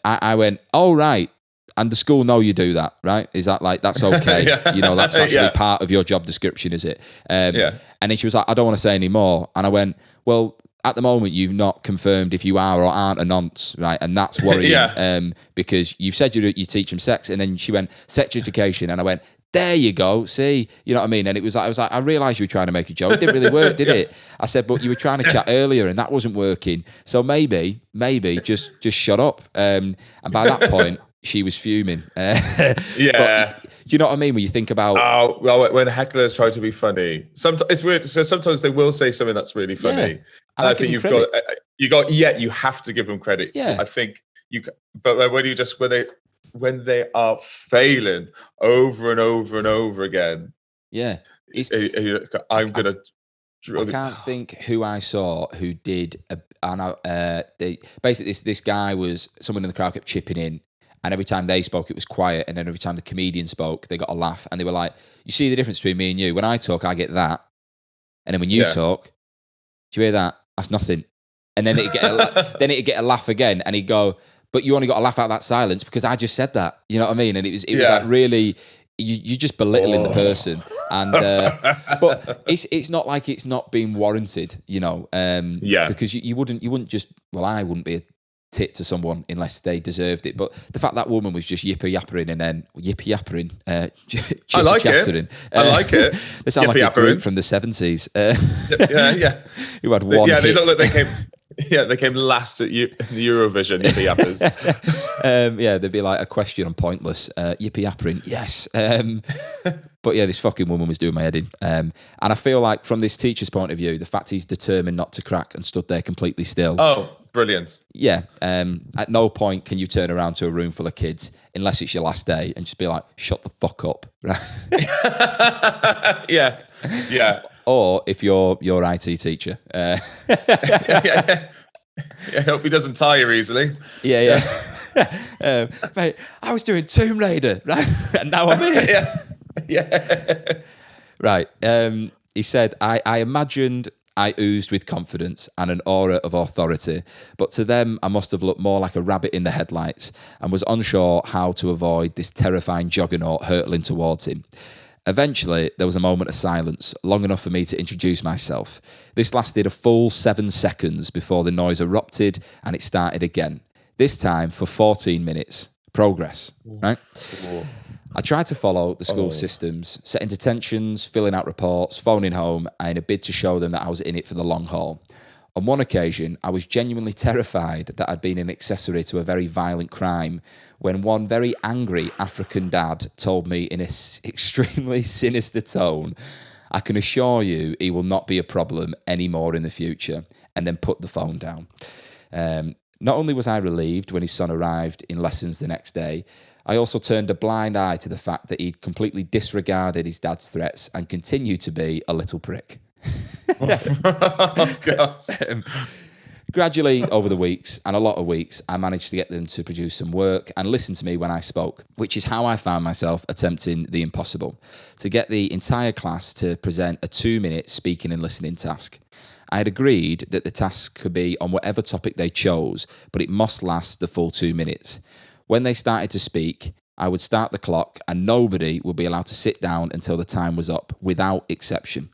I went, all right. And the school know you do that, right? Is that that's okay? That's actually part of your job description, is it? And then she was like, I don't want to say any more. And I went, well, at the moment, you've not confirmed if you are or aren't a nonce, right? And that's worrying because you've said you teach them sex. And then she went, sex education. And I went, there you go. See, you know what I mean? And it was like, I was like, I realised you were trying to make a joke. It didn't really work, did it? I said, but you were trying to chat earlier and that wasn't working. So maybe just shut up. And by that point, she was fuming. But, do you know what I mean? When you think about... Oh, well, when hecklers try to be funny. Sometimes it's weird. So sometimes they will say something that's really funny. Yeah. And I think you have to give them credit. Yeah. I think but when they are failing over and over and over again. Yeah. I'm going to... I can't think who I saw who did... basically, this guy was... Someone in the crowd kept chipping in. And every time they spoke, it was quiet. And then every time the comedian spoke, they got a laugh. And they were like, you see the difference between me and you? When I talk, I get that. And then when you talk, do you hear that? That's nothing. And then it'd get a laugh again. And he'd go, but you only got a laugh out of that silence because I just said that. You know what I mean? And it was like really, you just belittling the person. And but it's not like it's not being warranted, because you wouldn't just, well, I wouldn't be a tit to someone unless they deserved it. But the fact that woman was just yipper-yappering and then chitter-chattering. I like it. I like it. They sound like a group from the 70s. Who had one hit. They look like they came... Yeah, they came last at the Eurovision, yippee-yappers. There'd be like a question on Pointless. Yippee-yappering, yes. But yeah, this fucking woman was doing my head in. And I feel like from this teacher's point of view, the fact he's determined not to crack and stood there completely still. Oh, brilliant. Yeah. At no point can you turn around to a room full of kids, unless it's your last day, and just be like, shut the fuck up. Yeah. Or if you're your IT teacher. I hope he doesn't tire easily. Yeah. Mate, I was doing Tomb Raider, right? And now I'm here. Yeah. Right. He said, I imagined I oozed with confidence and an aura of authority, but to them I must have looked more like a rabbit in the headlights and was unsure how to avoid this terrifying juggernaut hurtling towards him. Eventually, there was a moment of silence, long enough for me to introduce myself. This lasted a full 7 seconds before the noise erupted and it started again. This time for 14 minutes. Progress, right? I tried to follow the school systems, setting detentions, filling out reports, phoning home, in a bid to show them that I was in it for the long haul. On one occasion, I was genuinely terrified that I'd been an accessory to a very violent crime when one very angry African dad told me in an extremely sinister tone, I can assure you he will not be a problem anymore in the future, and then put the phone down. Not only was I relieved when his son arrived in lessons the next day, I also turned a blind eye to the fact that he'd completely disregarded his dad's threats and continued to be a little prick. Oh, God. Gradually, over the weeks, and a lot of weeks, I managed to get them to produce some work and listen to me when I spoke, which is how I found myself attempting the impossible, to get the entire class to present a 2-minute speaking and listening task. I had agreed that the task could be on whatever topic they chose, but it must last the full 2 minutes. When they started to speak, I would start the clock and nobody would be allowed to sit down until the time was up, without exception.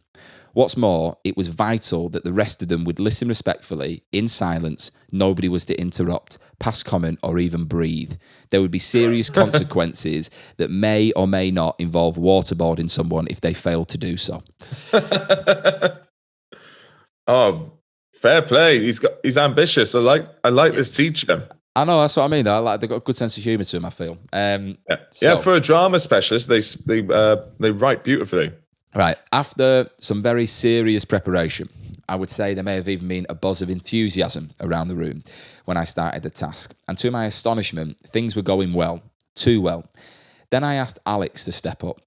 What's more, it was vital that the rest of them would listen respectfully, in silence. Nobody was to interrupt, pass comment, or even breathe. There would be serious consequences that may or may not involve waterboarding someone if they failed to do so. Oh, fair play. He's ambitious. I like this teacher. I know, that's what I mean. Though. Like they've got a good sense of humour to them, I feel. Yeah, for a drama specialist, they write beautifully. Right. After some very serious preparation, I would say there may have even been a buzz of enthusiasm around the room when I started the task. And to my astonishment, things were going well, too well. Then I asked Alex to step up.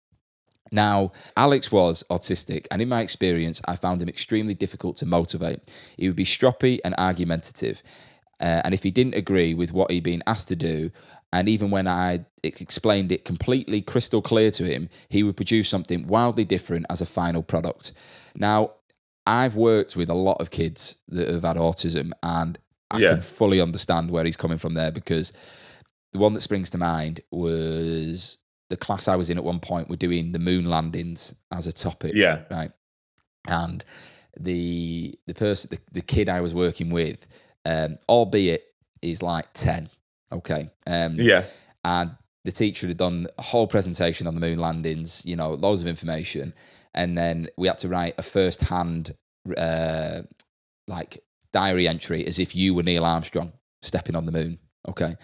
Now, Alex was autistic, and in my experience, I found him extremely difficult to motivate. He would be stroppy and argumentative. And if he didn't agree with what he'd been asked to do, and even when I explained it completely crystal clear to him, he would produce something wildly different as a final product. Now, I've worked with a lot of kids that have had autism, and I can fully understand where he's coming from there, because the one that springs to mind was the class I was in at one point. We're doing the moon landings as a topic. Yeah. Right. And the person, the kid I was working with, albeit is like 10. Okay. And the teacher had done a whole presentation on the moon landings, you know, loads of information. And then we had to write a first-hand, like, diary entry as if you were Neil Armstrong stepping on the moon. Okay.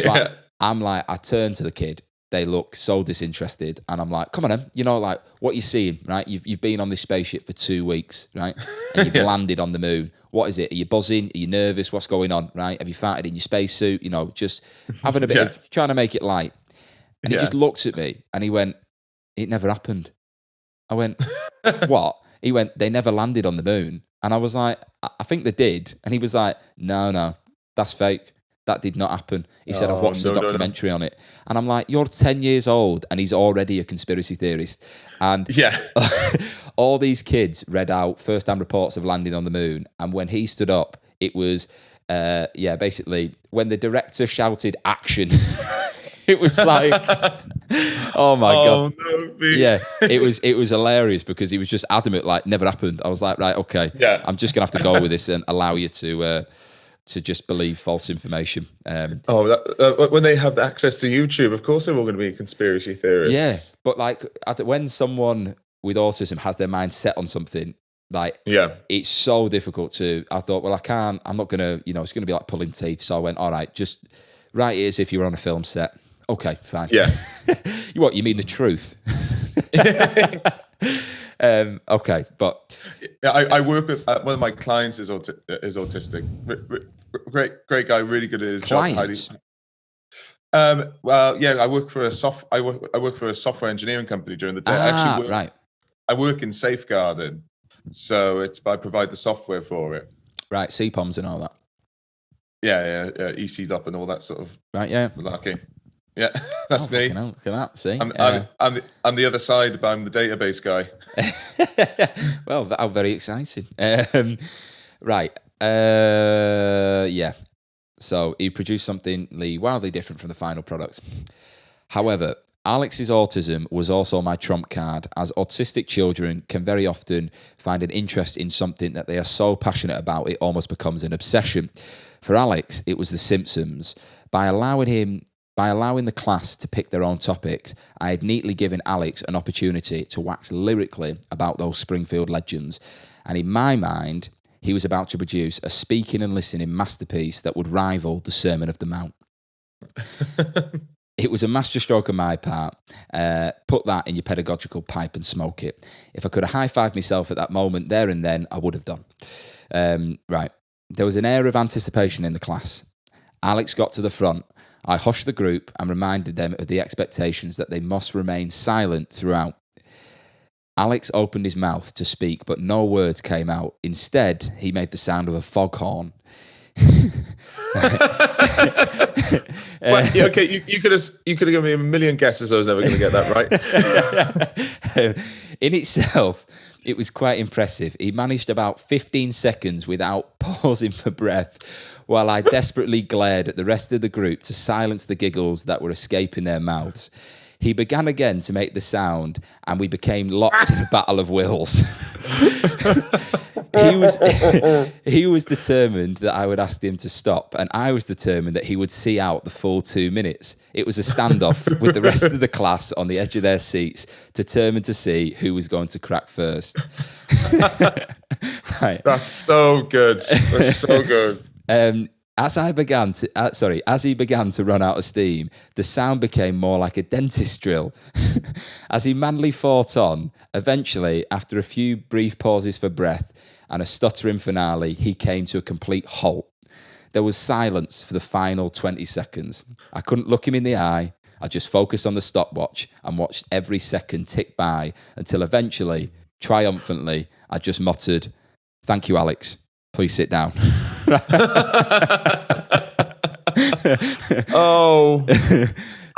So I'm like, I turn to the kid. They look so disinterested. And I'm like, come on, then. You know, like, what you're seeing, right? You've been on this spaceship for 2 weeks, right? And you've landed on the moon. What is it? Are you buzzing? Are you nervous? What's going on, right? Have you farted in your spacesuit? You know, just having a bit of trying to make it light. And he just looked at me and he went, it never happened. I went, what? He went, they never landed on the moon. And I was like, I think they did. And he was like, no, that's fake. That did not happen. He said, I've watched the documentary on it. And I'm like, you're 10 years old and he's already a conspiracy theorist. And all these kids read out first-hand reports of landing on the moon. And when he stood up, it was, basically, when the director shouted action, it was like, oh my God. No, yeah, it was hilarious because he was just adamant, like, never happened. I was like, right, okay. Yeah. I'm just going to have to go with this and allow you to just believe false information. When they have access to YouTube, of course they're all going to be conspiracy theorists. Yeah, but like when someone with autism has their mind set on something, like it's so difficult to. I thought, well, I'm not going to, you know, it's going to be like pulling teeth. So I went, all right, just write it as if you were on a film set. Okay, fine. Yeah. You mean the truth? Okay, but I work with one of my clients is autistic. Great guy, really good at his job. I work for a software engineering company during the day. I work in safeguarding, so I provide the software for it. Right, CPOMs and all that. Yeah, ECDOP and all that sort of malarkey. Yeah, that's me. Hell, look at that. See, I'm the other side, but I'm the database guy. Well, that's very exciting. Right. So he produced something wildly different from the final product. However, Alex's autism was also my trump card, as autistic children can very often find an interest in something that they are so passionate about it almost becomes an obsession. For Alex, it was The Simpsons. By allowing the class to pick their own topics, I had neatly given Alex an opportunity to wax lyrically about those Springfield legends. And in my mind, he was about to produce a speaking and listening masterpiece that would rival the Sermon of the Mount. It was a masterstroke on my part. Put that in your pedagogical pipe and smoke it. If I could have high-fived myself at that moment there and then, I would have done. Right. There was an air of anticipation in the class. Alex got to the front. I hushed the group and reminded them of the expectations that they must remain silent throughout. Alex opened his mouth to speak, but no words came out. Instead, he made the sound of a foghorn. Okay, you could have given me a million guesses. I was never going to get that right. In itself, it was quite impressive. He managed about 15 seconds without pausing for breath, while I desperately glared at the rest of the group to silence the giggles that were escaping their mouths. He began again to make the sound, and we became locked in a battle of wills. He was determined that I would ask him to stop, and I was determined that he would see out the full 2 minutes. It was a standoff with the rest of the class on the edge of their seats, determined to see who was going to crack first. Right. That's so good. That's so good. As he began to run out of steam, the sound became more like a dentist drill. As he manly fought on, eventually, after a few brief pauses for breath and a stuttering finale, he came to a complete halt. There was silence for the final 20 seconds. I couldn't look him in the eye. I just focused on the stopwatch and watched every second tick by until eventually, triumphantly, I just muttered, "Thank you, Alex. Please sit down." Oh,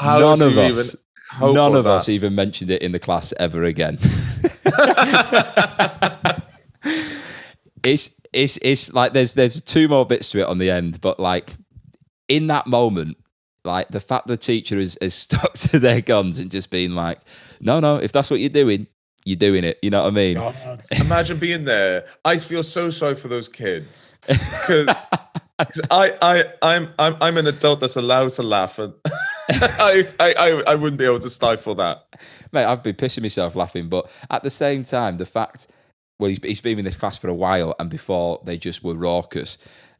none of us even mentioned it in the class ever again. It's like there's two more bits to it on the end, but like in that moment, like the fact the teacher is stuck to their guns and just being like, no, if that's what you're doing, you're doing it. You know what I mean? God, imagine being there. I feel so sorry for those kids because I'm an adult that's allowed to laugh, and I wouldn't be able to stifle that. Mate, I've been pissing myself laughing, but at the same time, the fact, well, he's been in this class for a while, and before they just were raucous.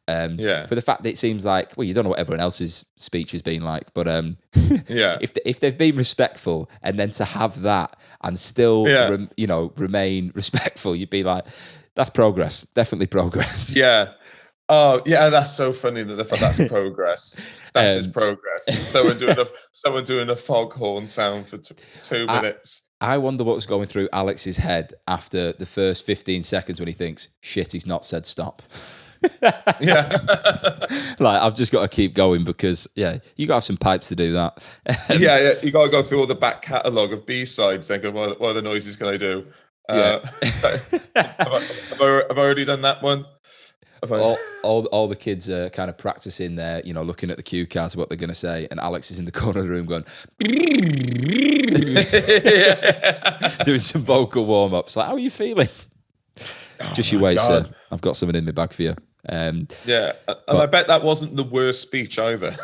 For the fact that it seems like, well, you don't know what everyone else's speech has been like, but if they've been respectful, and then to have that and still remain respectful, you'd be like, that's progress, definitely progress. Yeah. Oh yeah, that's so funny that's progress. That is progress. Someone doing a foghorn sound for 2 minutes. I wonder what was going through Alex's head after the first 15 seconds when he thinks, shit, he's not said stop. Yeah. Like, I've just got to keep going because, you got to have some pipes to do that. Yeah, you got to go through all the back catalogue of B-sides thinking, what other noises can I do? Have I already done that one? All the kids are kind of practicing there, looking at the cue cards, what they're going to say, and Alex is in the corner of the room going, doing some vocal warm-ups. Like, how are you feeling? Just you wait, God. Sir. I've got something in my bag for you. And I bet that wasn't the worst speech either.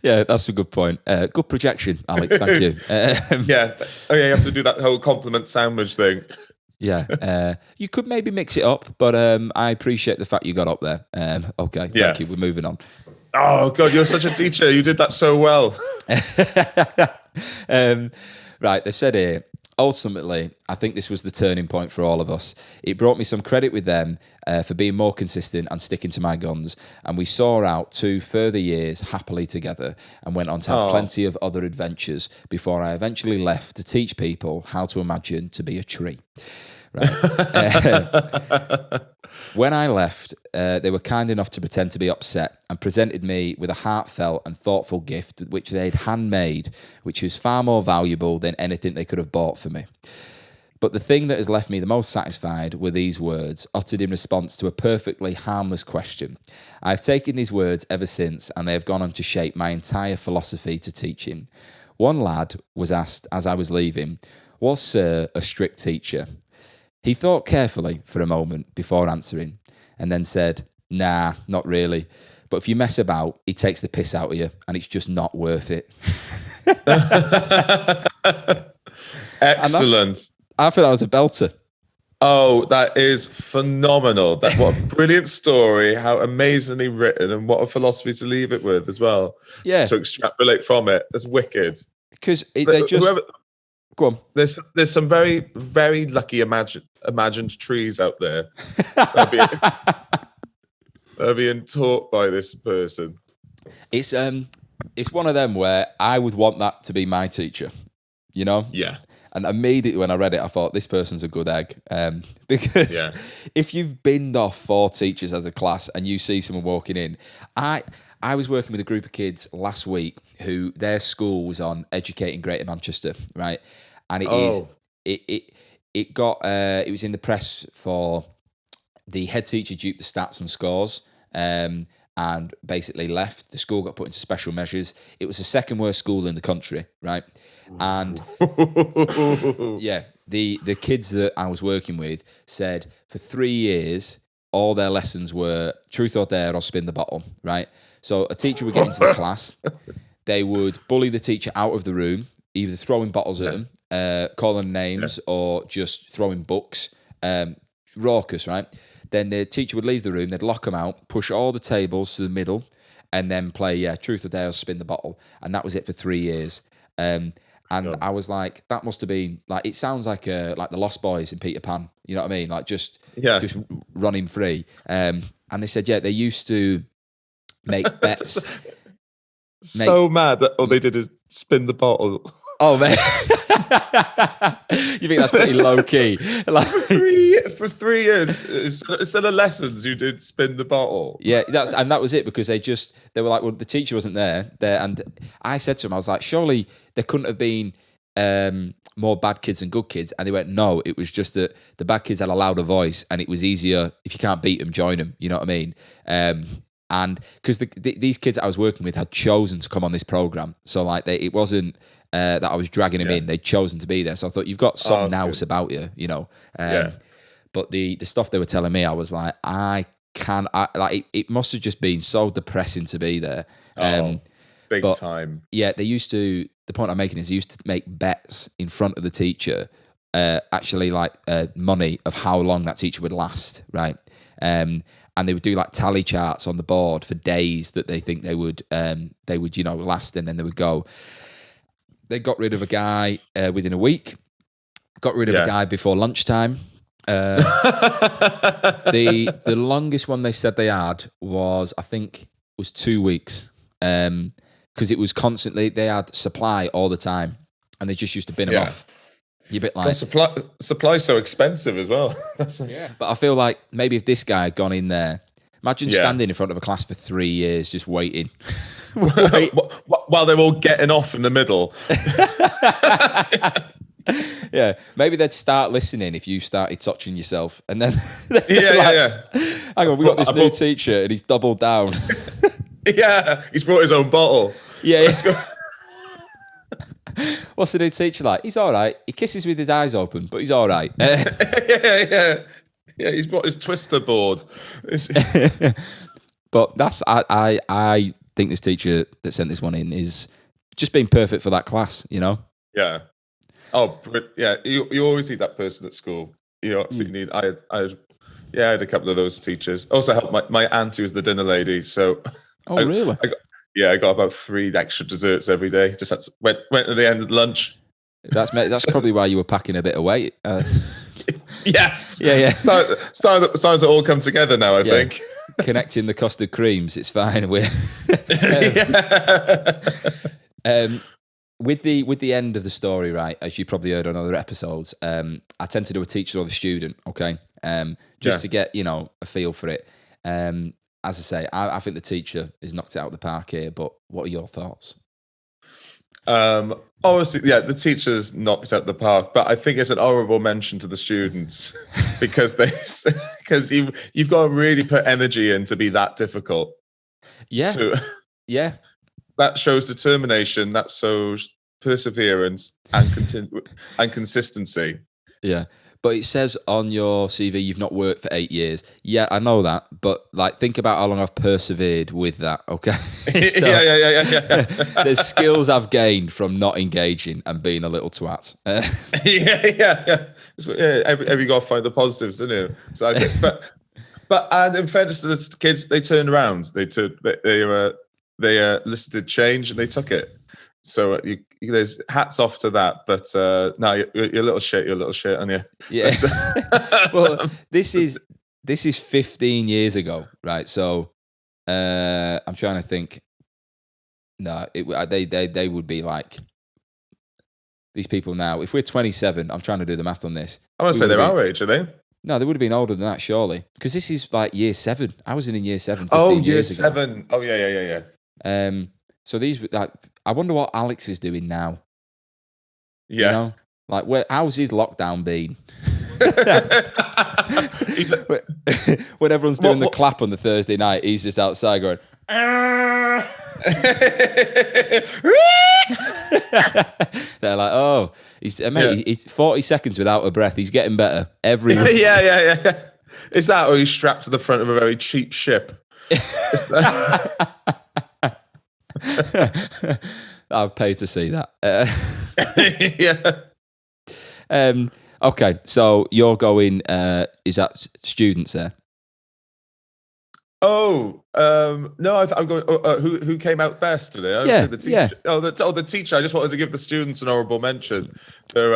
Yeah, that's a good point. Good projection, Alex. Thank you. You have to do that whole compliment sandwich thing. Yeah, you could maybe mix it up, but I appreciate the fact you got up there. Okay, thank you. We're moving on. Oh, God, you're such a teacher. You did that so well. Right, they've said here, ultimately, I think this was the turning point for all of us. It brought me some credit with them for being more consistent and sticking to my guns, and we saw out 2 further years happily together and went on to have plenty of other adventures before I eventually left to teach people how to imagine to be a tree. Right. When I left, they were kind enough to pretend to be upset and presented me with a heartfelt and thoughtful gift which they'd handmade, which was far more valuable than anything they could have bought for me. But the thing that has left me the most satisfied were these words, uttered in response to a perfectly harmless question. I've taken these words ever since, and they have gone on to shape my entire philosophy to teaching. One lad was asked as I was leaving, "Was Sir a strict teacher?" He thought carefully for a moment before answering, and then said, "Nah, not really. But if you mess about, he takes the piss out of you, and it's just not worth it." Excellent. I thought that was a belter. Oh, that is phenomenal. What a brilliant story, how amazingly written, and what a philosophy to leave it with as well. Yeah. To extrapolate from it. That's wicked. Because they just... Go on. There's some very, very lucky imagined trees out there that are being taught by this person. It's one of them where I would want that to be my teacher, Yeah. And immediately when I read it, I thought, this person's a good egg. Because if you've binned off 4 teachers as a class and you see someone walking in, I was working with a group of kids last week who their school was on Educating Greater Manchester, right? And it was in the press for the head teacher duped the stats and scores and basically left. The school got put into special measures. It was the second worst school in the country, right? And the kids that I was working with said for 3 years, all their lessons were truth or dare or spin the bottle, right? So a teacher would get into the class, they would bully the teacher out of the room, either throwing bottles at them, calling names, or just throwing books. Raucous, right? then the teacher would leave the room, they'd lock them out, push all the tables to the middle, and then play Truth or Dare or Spin the Bottle. And that was it for 3 years. And I was like, that must have been like, it sounds like the Lost Boys in Peter Pan. You know what I mean? Like just running free. And they said, they used to make bets. Mad that all they did is spin the bottle. Oh man, you think that's pretty low key? Like, for 3 years, instead of lessons, you did spin the bottle. Yeah, that was it, because they were like, well, the teacher wasn't there, and I said to him, I was like, surely there couldn't have been more bad kids than good kids, and they went, no, it was just that the bad kids had a louder voice, and it was easier if you can't beat them, join them. You know what I mean? And because these kids that I was working with had chosen to come on this program, so like it wasn't that I was dragging them in; they'd chosen to be there. So I thought, you've got something else about you, you know. But the stuff they were telling me, I was like, it must have just been so depressing to be there. Big time. Yeah, they used to. The point I'm making is, they used to make bets in front of the teacher, actually like money of how long that teacher would last, right? And they would do like tally charts on the board for days that they think they would last, and then they would go. They got rid of a guy within a week. Got rid of a guy before lunchtime. The longest one they said they had was 2 weeks, because it was constantly, they had supply all the time, and they just used to bin them off. You're a bit like, supply's so expensive as well. But I feel like maybe if this guy had gone in there, imagine standing in front of a class for 3 years just waiting. While they're all getting off in the middle. Yeah, maybe they'd start listening if you started touching yourself, and then hang on, we got this new teacher and he's doubled down. He's brought his own bottle. Let's go. What's the new teacher like? He's all right. He kisses with his eyes open, but he's all right. Yeah, he's brought his twister board. But that's I think this teacher that sent this one in is just being perfect for that class, you know? Yeah. Oh, yeah. You always need that person at school. You absolutely need. I had a couple of those teachers. Also helped my auntie was the dinner lady, so. Oh, really? I got about 3 extra desserts every day. Just had to, went to the end of lunch. That's probably why you were packing a bit of weight. Yeah. Starting to all come together now, I think. Connecting the custard creams, it's fine. With the end of the story, right? As you probably heard on other episodes, I tend to do a teacher or the student, okay, just to get a feel for it. As I say, I think the teacher has knocked it out of the park here. But what are your thoughts? Obviously, the teachers knocked out the park, but I think it's an honourable mention to the students because you've got to really put energy in to be that difficult. Yeah, so, that shows determination. That shows perseverance and consistency. Yeah. But it says on your CV you've not worked for 8 years. Yeah, I know that. But like, think about how long I've persevered with that. Okay. So, yeah. There's skills I've gained from not engaging and being a little twat. Every got to find the positives, don't you? So I think, but and in fairness to the kids, they turned around. They listened to change and they took it. So there's hats off to that, but no, you're a little shit. You're a little shit, aren't you? Yeah. Well, this is 15 years ago, right? So I'm trying to think. No, they would be like these people now. If we're 27, I'm trying to do the math on this. I want to say they're our age, are they? No, they would have been older than that, surely, because this is like year 7. I was in year 7. 15 year years 7. Ago. Oh yeah. So these, like, I wonder what Alex is doing now. Yeah. You know? Like, how's his lockdown been? When everyone's doing the clap on the Thursday night, he's just outside going, they're like, oh, he's 40 seconds without a breath. He's getting better every week. Yeah. Is that, or he's strapped to the front of a very cheap ship? I've paid to see that. Yeah. Okay, so you're going. Is that students there? No, I'm going. Who came out best today? I would say Yeah, the yeah. teacher. The teacher. I just wanted to give the students an honourable mention. Fair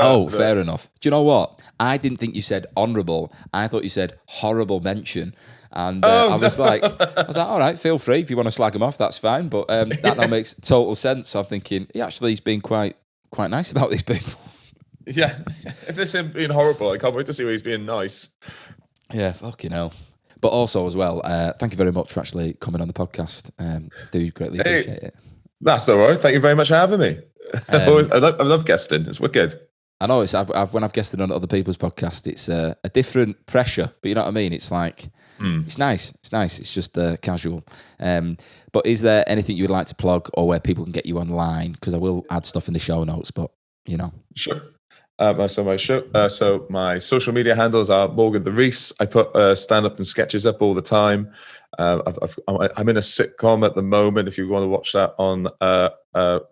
enough. Do you know what? I didn't think you said honourable. I thought you said horrible mention. And Oh I was like, no! all right, feel free if you want to slag him off, that's fine. But that now makes total sense. I'm thinking he's been quite nice about these people. Yeah, if this him being horrible, I can't wait to see where he's being nice. Yeah, fucking hell. But also as well, thank you very much for actually coming on the podcast. Do greatly appreciate it. That's all right. Thank you very much for having me. I love guesting. It's wicked. I know when I've guested on other people's podcasts, it's a different pressure. But you know what I mean? It's like it's nice. It's nice. It's just casual. But is there anything you would like to plug or where people can get you online? Because I will add stuff in the show notes. But Sure. So my social media handles are Morgan the Rees. I put stand-up and sketches up all the time. I'm in a sitcom at the moment. If you want to watch that on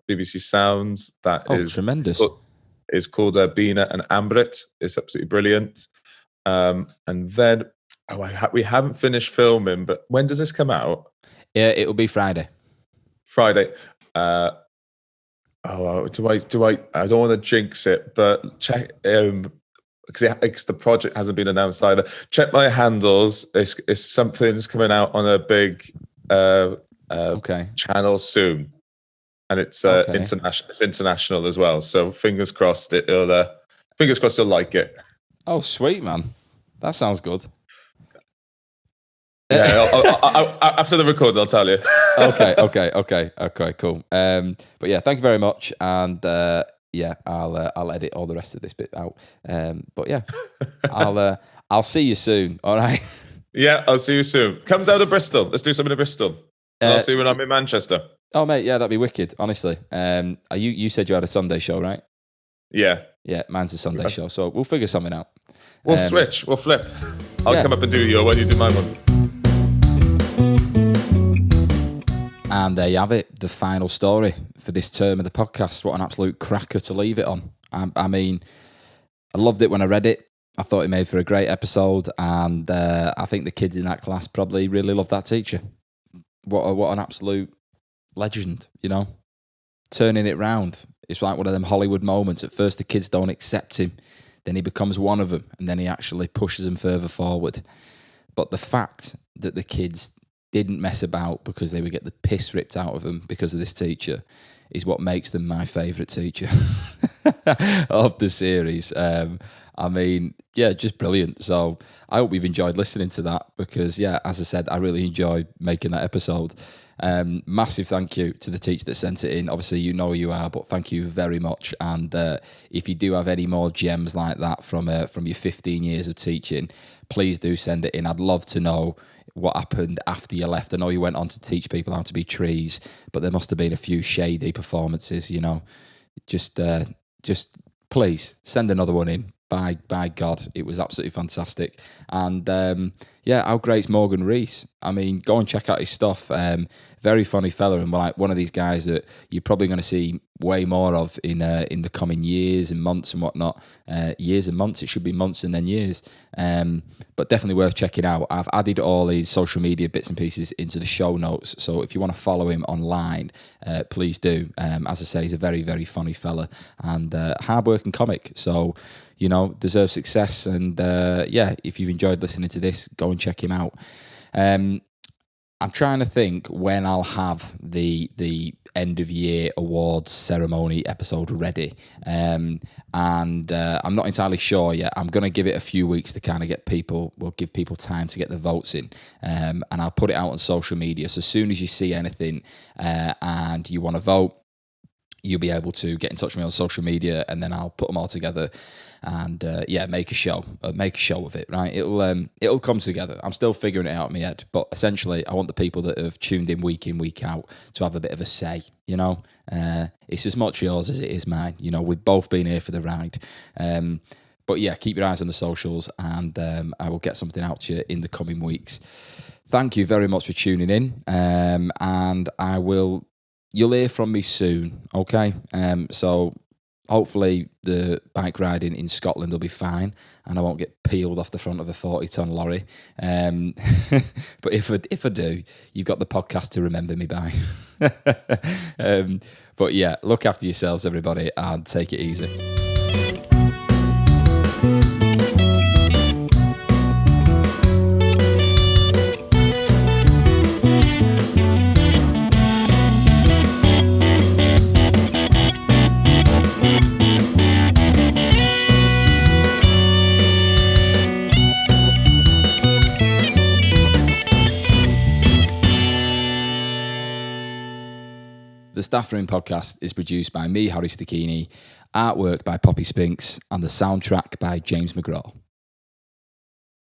BBC Sounds, that is tremendous. It's called Bina and Ambrit. It's absolutely brilliant. And then we haven't finished filming, but when does this come out? Yeah, it will be Friday. Friday. Do I? I don't want to jinx it, but check because the project hasn't been announced either. Check my handles. It's something's coming out on a big channel soon, and it's international. It's international as well. So fingers crossed you'll like it. Oh, sweet man, that sounds good. Yeah, after the recording, I'll tell you. Okay, cool. But yeah, thank you very much, and I'll edit all the rest of this bit out. But yeah, I'll see you soon. All right. Yeah, I'll see you soon. Come down to Bristol. Let's do something in Bristol. I'll see you when I'm in Manchester. Oh mate, yeah, that'd be wicked. Honestly, you said you had a Sunday show, right? Yeah. Yeah, mine's a Sunday show, so we'll figure something out. We'll switch. We'll flip. I'll come up and do your when you do my one. And there you have it, the final story for this term of the podcast. What an absolute cracker to leave it on. I mean, I loved it when I read it. I thought it made for a great episode, and I think the kids in that class probably really loved that teacher. What an absolute legend, turning it round. It's like one of them Hollywood moments. At first, the kids don't accept him, then he becomes one of them, and then he actually pushes them further forward. But the fact that the kids didn't mess about because they would get the piss ripped out of them because of this teacher is what makes them my favourite teacher of the series. I mean, yeah, just brilliant. So I hope you've enjoyed listening to that because, yeah, as I said, I really enjoyed making that episode. Massive thank you to the teacher that sent it in. Obviously, you know who you are, but thank you very much. And if you do have any more gems like that from your 15 years of teaching, please do send it in. I'd love to know what happened after you left. I know you went on to teach people how to be trees, but there must have been a few shady performances, Just please send another one in. By God, it was absolutely fantastic. And how great's Morgan Rees? I mean, go and check out his stuff. Very funny fella, and like one of these guys that you're probably going to see way more of in the coming years and months and whatnot. Years and months, it should be months and then years. But definitely worth checking out. I've added all his social media bits and pieces into the show notes. So if you want to follow him online, please do. As I say, he's a very, very funny fella and hard-working comic. So, deserves success. And if you've enjoyed listening to this, go and check him out. I'm trying to think when I'll have the end of year awards ceremony episode ready. And I'm not entirely sure yet. I'm going to give it a few weeks to kind of give people time to get the votes in. And I'll put it out on social media. So as soon as you see anything and you want to vote, you'll be able to get in touch with me on social media, and then I'll put them all together and make a show of it. Right, it'll come together. I'm still figuring it out in my head, but essentially, I want the people that have tuned in, week out, to have a bit of a say. It's as much yours as it is mine. We've both been here for the ride. But yeah, keep your eyes on the socials, and I will get something out to you in the coming weeks. Thank you very much for tuning in, and you'll hear from me soon, okay? So hopefully the bike riding in Scotland will be fine and I won't get peeled off the front of a 40-ton lorry. But if I do, you've got the podcast to remember me by. But yeah, look after yourselves, everybody, and take it easy. The Staff Room podcast is produced by me, Harry Stachini, artwork by Poppy Spinks, and the soundtrack by James McGraw.